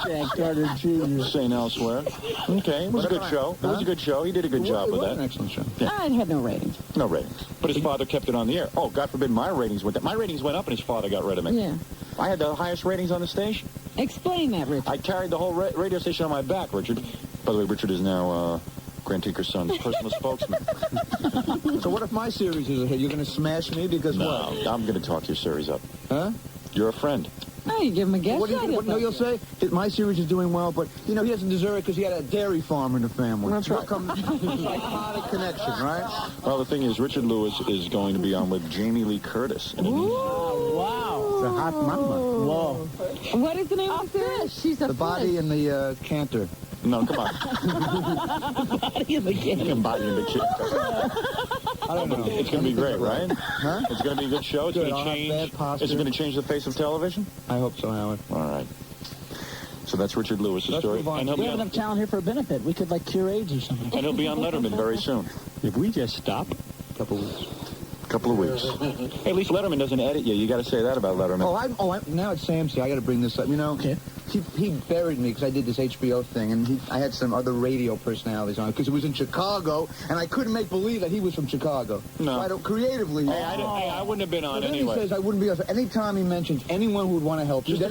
Jack Carter Jr. St. Elsewhere. Okay, it was a good show. It was a good show. He did a good job with that. An excellent show. Yeah. It had no ratings. No ratings. But his father kept it on the air. Oh, God forbid my ratings went down. My ratings went up and his father got rid of me. Yeah. I had the highest ratings on the station. Explain that, Richard. I carried the whole radio station on my back, Richard. By the way, Richard is now Grant Tinker's son's personal spokesman. So what if my series is a hit? You're going to smash me because what? No, I'm going to talk your series up. Huh? You're a friend. Oh, you give him a guess. What you'll say? My series is doing well, but, he doesn't deserve it because he had a dairy farm in the family. That's right. Psychotic connection, right? Well, the thing is, Richard Lewis is going to be on with Jamie Lee Curtis. Wow. It's a hot mama. Whoa. What is the name of this? She's a The body and the canter. No, come on. Body in the game. Body in the canter. I don't know. It's going to be great, right? Huh? It's going to be a good show. It's going to change. Is it going to change the face of television? I hope so, Howard. All right. So that's Richard Lewis's story. And he'll We be have on, enough talent here for a benefit. We could, cure AIDS or something. and he'll be on Letterman very soon. If we just stop. Couple of weeks. Hey, at least Letterman doesn't edit you. You got to say that about Letterman. Now it's Sam. See, I got to bring this up. Okay. He buried me because I did this HBO thing, and I had some other radio personalities on it because it was in Chicago, and I couldn't make believe that he was from Chicago. No. So I don't creatively. Hey, I wouldn't have been on then anyway. He says I wouldn't be on. Anytime he mentions anyone who would want to help you, Just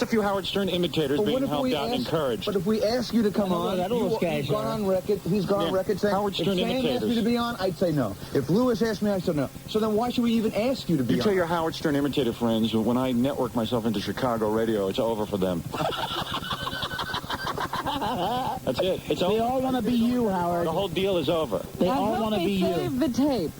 a few Howard Stern imitators being helped out and encouraged. But if we ask you to come on, he's gone on record. He's gone on record saying Howard Stern if Sam imitators. asked me to be on, I'd say no. If Lewis asked me, I'd say no. So then why should we even ask you to be on? You tell your Howard Stern imitator friends, when I network myself into Chicago radio, it's over for them. That's it. It's They over. all want to be you, Howard. The whole deal is over. They all want to be you. Save the tape.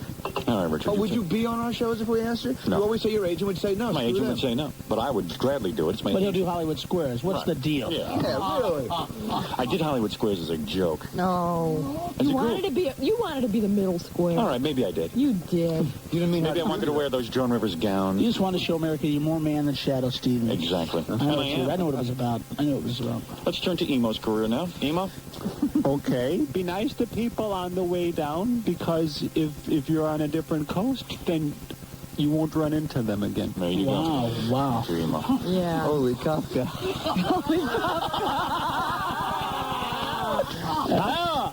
All right, Richard. Oh, would you be on our shows if we asked you? No. You always say your agent would say no. My Screw agent them. would say no, but I would gladly do it. It's my But he'll agent. do Hollywood Squares. What's the deal? Yeah. Yeah, really. I did Hollywood Squares as a joke. No. As a You wanted group. to be. You wanted to be the middle square. All right, maybe I did. You did. You didn't mean Maybe I wanted to wear those Joan Rivers gowns. You just want to show America you're more man than Shadow Stevens. Exactly. I know what it was about. Let's turn to Emo's career now. Emo? Okay. Be nice to people on the way down, because if you're on a different coast, then you won't run into them again. There you Wow. go. Emo. Yeah. Holy Kafka.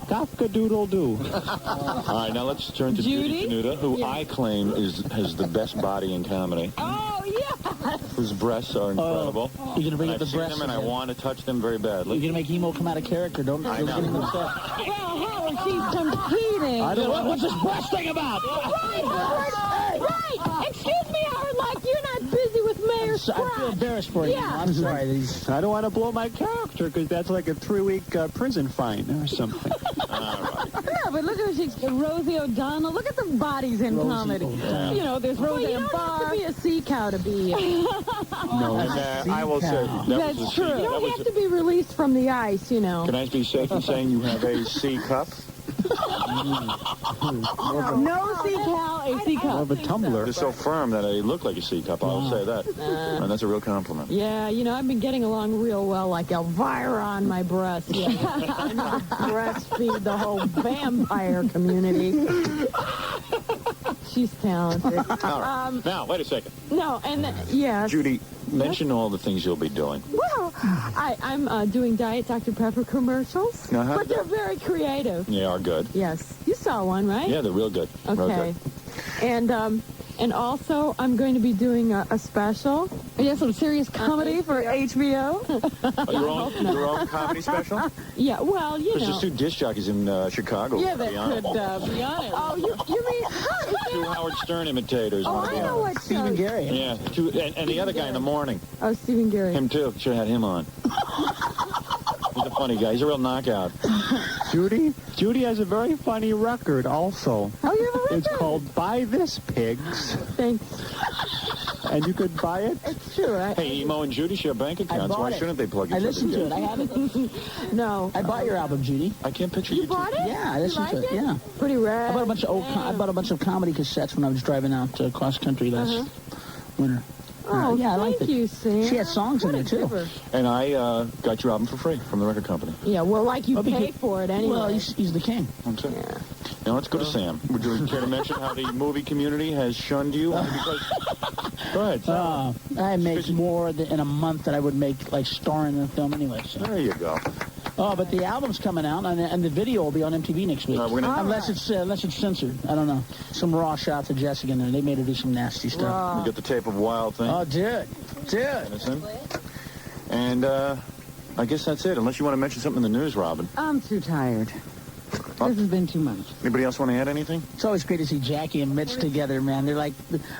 Kafka doodle doo. All right, now let's turn to Judy Tenuta, who I claim has the best body in comedy. Oh, yeah. Whose breasts are incredible. You're going to bring up I've the seen breasts them and I again. want to touch them very badly. You're going to make Emo come out of character. Don't get him upset. Well, Howard, she's competing. What's this breast thing about? Right, Howard. Right. Excuse me, Howard. Like, you're not busy with Mayor I Scratch. feel embarrassed for you. Yeah. I'm sorry. I don't want to blow my character, because that's like a 3-week prison fine or something. Yeah, but look at Rosie O'Donnell. Look at the bodies in comedy. O'Donnell. You know, there's Rosie and Barr. You don't have to be a sea cow to be. No, and I will say That's true. You don't have to be released from the ice, you know. Can I be safe in saying you have a C cup? No sea cow, a sea cow. Of a tumbler. It's so firm that I look like a C cup. I'll say that. And that's a real compliment. Yeah, you know, I've been getting along real well, like Elvira on my breast. Yeah. I know, breastfeed the whole vampire community. she's talented. All right. Now, wait a second. No, and yes. Judy, mention all the things you'll be doing. Well, I'm doing Diet Dr. Pepper commercials, but they're very creative. They are good. Yes. You saw one, right? Yeah, they're real good. Okay. Real good. And also, I'm going to be doing a special. Yes, some serious comedy for HBO. Your own comedy special? Yeah, well, you know. There's just 2 disc jockeys in Chicago. Yeah, that could be on it. Oh, you mean... 2 Howard Stern imitators. Oh, I know what Stephen Gary. Yeah, and the other guy in the morning. Oh, Stephen Gary. Him too. Should have had him on. He's a funny guy. He's a real knockout. Judy has a very funny record also. Oh, you have a record? It's called Buy This, Pigs. Thanks. And you could buy it? It's true. Hey, Emo and Judy share bank accounts. Why shouldn't they plug each other? I listened to it. I have it. No. I bought your album, Judy. I can't picture you bought it? Yeah, I listened to it. Yeah. Pretty rad. I bought a bunch of I bought a bunch of comedy cassettes when I was driving out cross country last winter. Oh, yeah, I liked thank it. you, Sam. She had songs in there, too. Giver. And I got your album for free from the record company. Yeah, well, like you paid for it anyway. Well, he's the king. That's it. Yeah. Now let's go to Sam. Would you care to mention how the movie community has shunned you? Go ahead. I make more in a month than I would make, like, starring in a film anyway. So. There you go. Oh, but the album's coming out, and the video will be on MTV next week. Unless it's censored. I don't know. Some raw shots of Jessica in there. They made her do some nasty stuff. You get the tape of Wild Thing. Oh, dude. And I guess that's it, unless you want to mention something in the news, Robin. I'm too tired. This has been too much. Anybody else want to add anything? It's always great to see Jackie and Mitch together, man.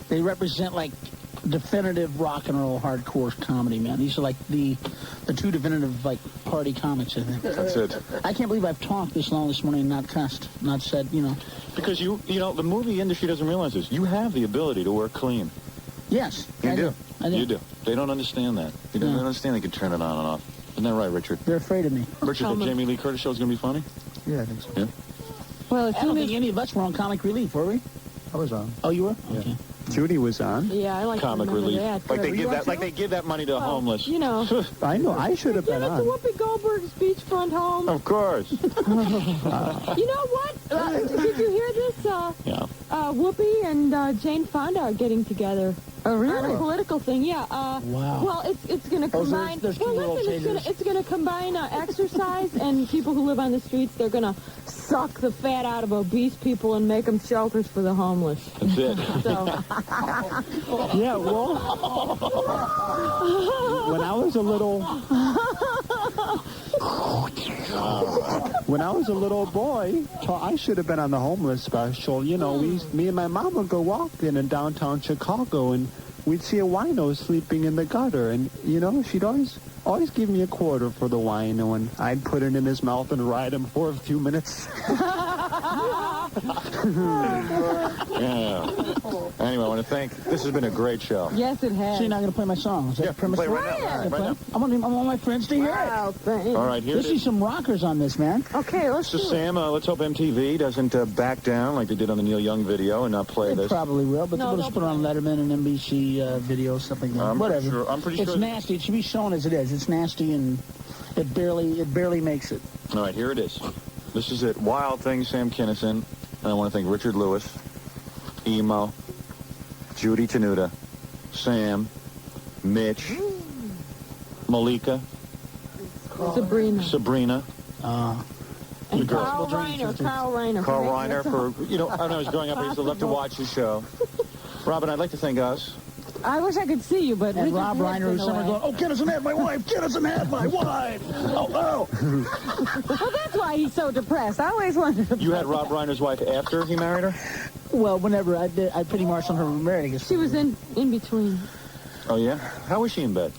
They represent, like, definitive rock and roll hardcore comedy, man. These are like the 2 definitive, like, party comics, I think. That's it. I can't believe I've talked this long this morning and not cussed, not said, you know. Because you know, the movie industry doesn't realize this. You have the ability to work clean. Yes. You do. I do. You do. They don't understand that. They don't understand they can turn it on and off. Isn't that right, Richard? They're afraid of me. Richard, the Jamie Lee Curtis show is going to be funny? Yeah, I think so. Yeah. Well, I don't think any of us were on Comic Relief, were we? I was on. Oh, you were? Yeah. Okay. Judy was on. Yeah, I like Comic to remember Relief. that. Like they give that money to the homeless. You know. I know. I should have been Give it on. to Whoopi Goldberg's beachfront home. Of course. You know what? Did you hear this? Yeah. Whoopi and Jane Fonda are getting together. Oh, really? On a political thing, yeah. Wow. Well, it's going to combine. there's two world changes. It's going to combine exercise and people who live on the streets. They're going to suck the fat out of obese people and make them shelters for the homeless. That's it. So. Yeah, well, when I was a little... When I was a little boy, I should have been on the homeless special. You know, me and my mom would go walking in downtown Chicago, and we'd see a wino sleeping in the gutter. And, you know, she'd always give me a quarter for the wino, and I'd put it in his mouth and ride him for a few minutes. Yeah. Anyway, I want to thank. This has been a great show. Yes, it has. So you're not going to play my song? Is that premise? Play right now. Right now. I want my friends to hear it. Thanks. All right, here Let's it see is. some rockers on this, man. Okay, let's So, do it. Sam, let's hope MTV doesn't back down like they did on the Neil Young video and not play They this. probably will, but No, we'll just they'll put it on Letterman and NBC video, stuff like that. I'm Whatever. pretty sure. It's nasty. It should be shown as it is. It's nasty, and it barely makes it. All right, here it is. This is it. Wild Thing, Sam Kinison. And I want to thank Richard Lewis, Emo, Judy Tenuta, Sam, Mitch, Malika, Sabrina, and girl. Carl Reiner. Carl Reiner for, you know, when I was growing up, I used to love to watch his show. Robin, I'd like to thank us. I wish I could see you, but And Rob Reiner was somewhere going, "Oh, Kinnison had my wife! Kinnison had my wife! Oh!" Well, that's why he's so depressed. I always wondered. You had Rob Reiner's wife after he married her? Well, whenever I pretty much on her married, I guess. She was in between. Oh, yeah? How was she in bed?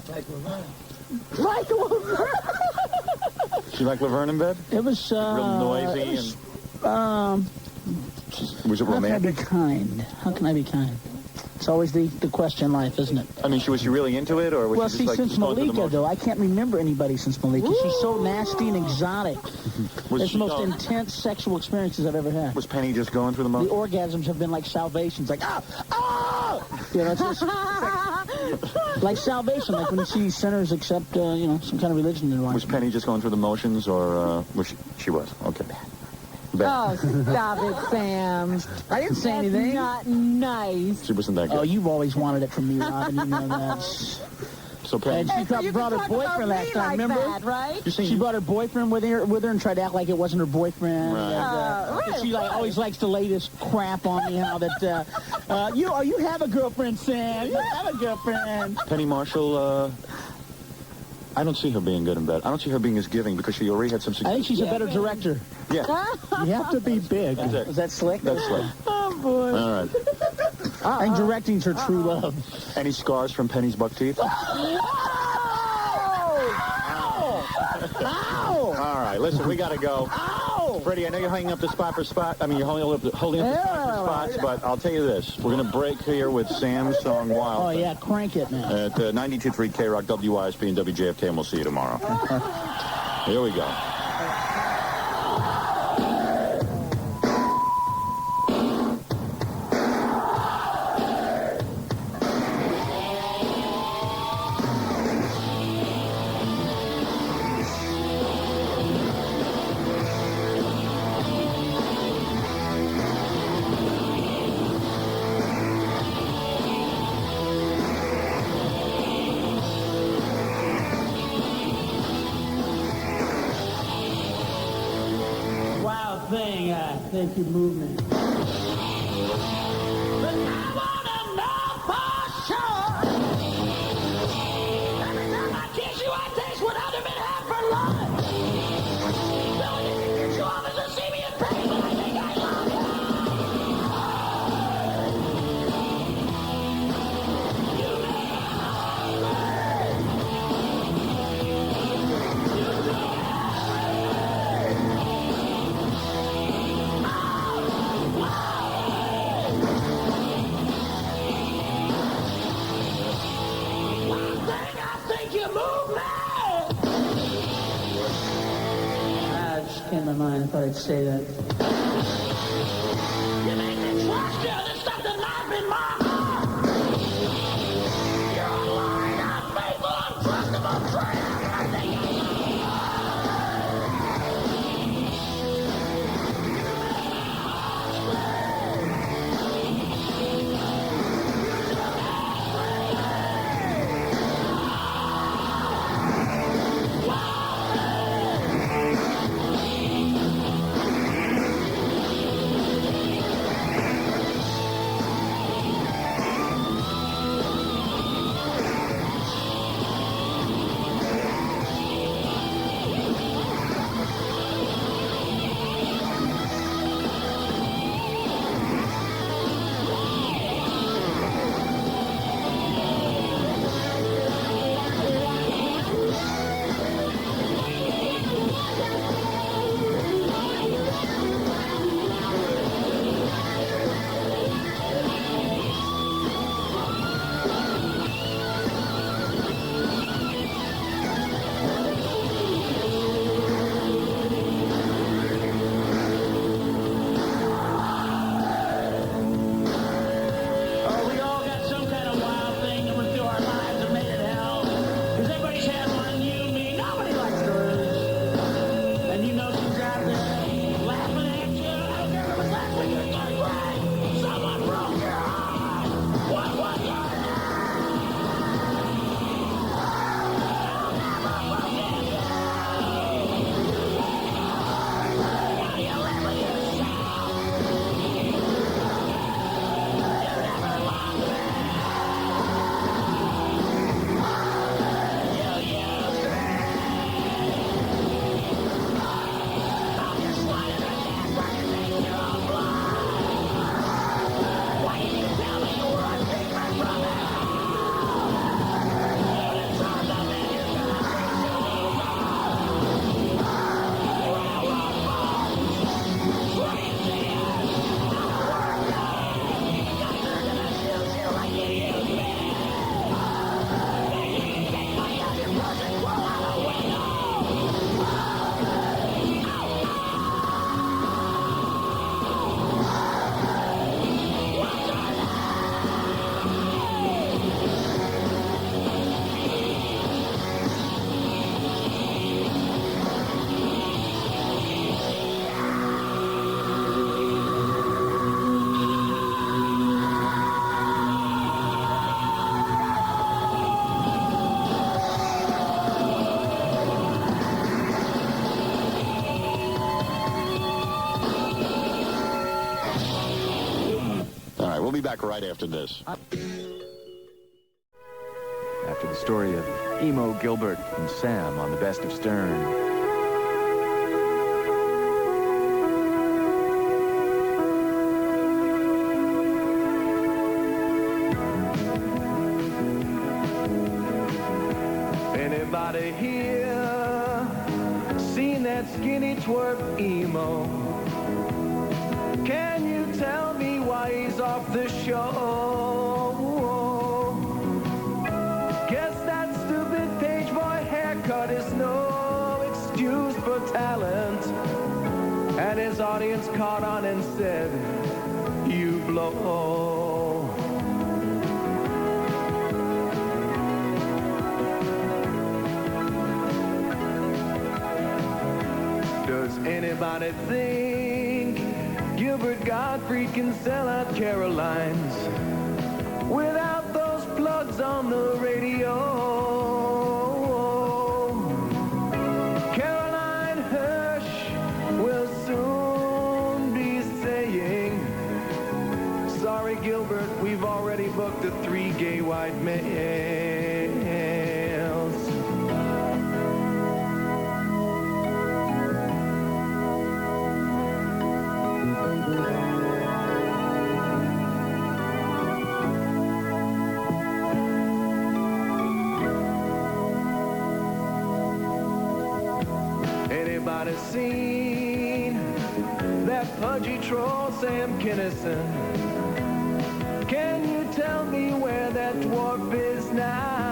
Like Laverne. She like Laverne in bed? It was Real noisy it was, Was it romantic? How can I be kind? How can I be kind? It's always the question in life, isn't it? I mean, was she really into it, or was Well, she see, just like since just going through the Malika, motions? though, I can't remember anybody since Malika. She's so nasty and exotic. It's the most intense sexual experiences I've ever had. Was Penny just going through the The motions? orgasms have been like salvations, like, You know, it's just like salvation, like when you see sinners accept, some kind of religion in their life. Was Penny just going through the motions, or was she was? Okay. Oh, stop it, Sam. I didn't say anything. Not nice. She wasn't that good. Oh, you've always wanted it from me, Robin. You know that. So, Penny. And she brought her boyfriend last time, remember? That, right? She brought her boyfriend with her and tried to act like it wasn't her boyfriend. Right. And, she always likes to lay this crap on me, how that you have a girlfriend, Sam. You have a girlfriend. Penny Marshall, I don't see her being good in bed. I don't see her being as giving because she already had some success. I think she's a better director. Yeah. You have to be big. Is that slick? That's slick. Oh, boy. All right. I think directing's her true love. Any scars from Penny's buck teeth? Ow! All right, listen, we got to go. Ow! Freddie, I know you're hanging up the spot for spot. I mean, you're holding up the spot for spots, but I'll tell you this. We're going to break here with Sam's song Wild. Oh, yeah, crank it, man. At 92.3 K-Rock, WISP, and WJFK, and we'll see you tomorrow. Here we go. Thing, I think you moved me. Came to mind. I thought I'd say that. You make me trust you. There's stuff the knife in my heart. You're a lying, unfaithful, untrustable traitor. We'll be back right after this. After the story of Emo, Gilbert, and Sam on the Best of Stern. Anybody here seen that skinny twerp Emo? Can you tell me why he's off the show? Guess that stupid page boy haircut is no excuse for talent. And his audience caught on and said, you blow. Does anybody think Gilbert Gottfried can sell out Caroline's without those plugs on the radio? Caroline Hirsch will soon be saying, sorry Gilbert, we've already booked the 3 gay white males. Anybody seen that pudgy troll Sam Kinison? Can you tell me where that dwarf is now?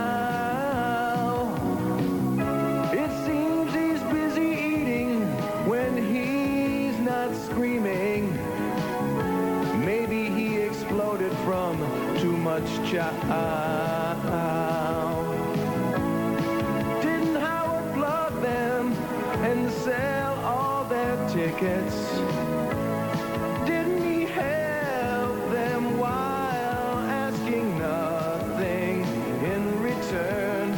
It seems he's busy eating when he's not screaming. Maybe he exploded from too much chow. Didn't Howard plug them and sell all their tickets? Didn't he help them while asking nothing in return?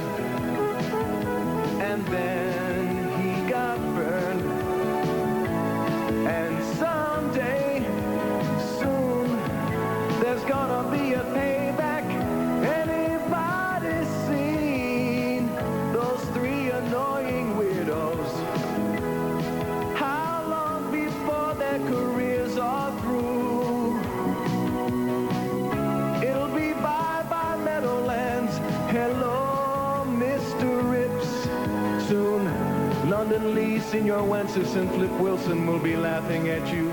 And then he got burned. And someday, soon, there's gonna be a payback. Anybody seen those 3 annoying weirdos? How long before their careers are through? It'll be bye-bye Meadowlands. Hello, Mr. Rips. Soon, London Lee, Senor Wences, and Flip Wilson will be laughing at you.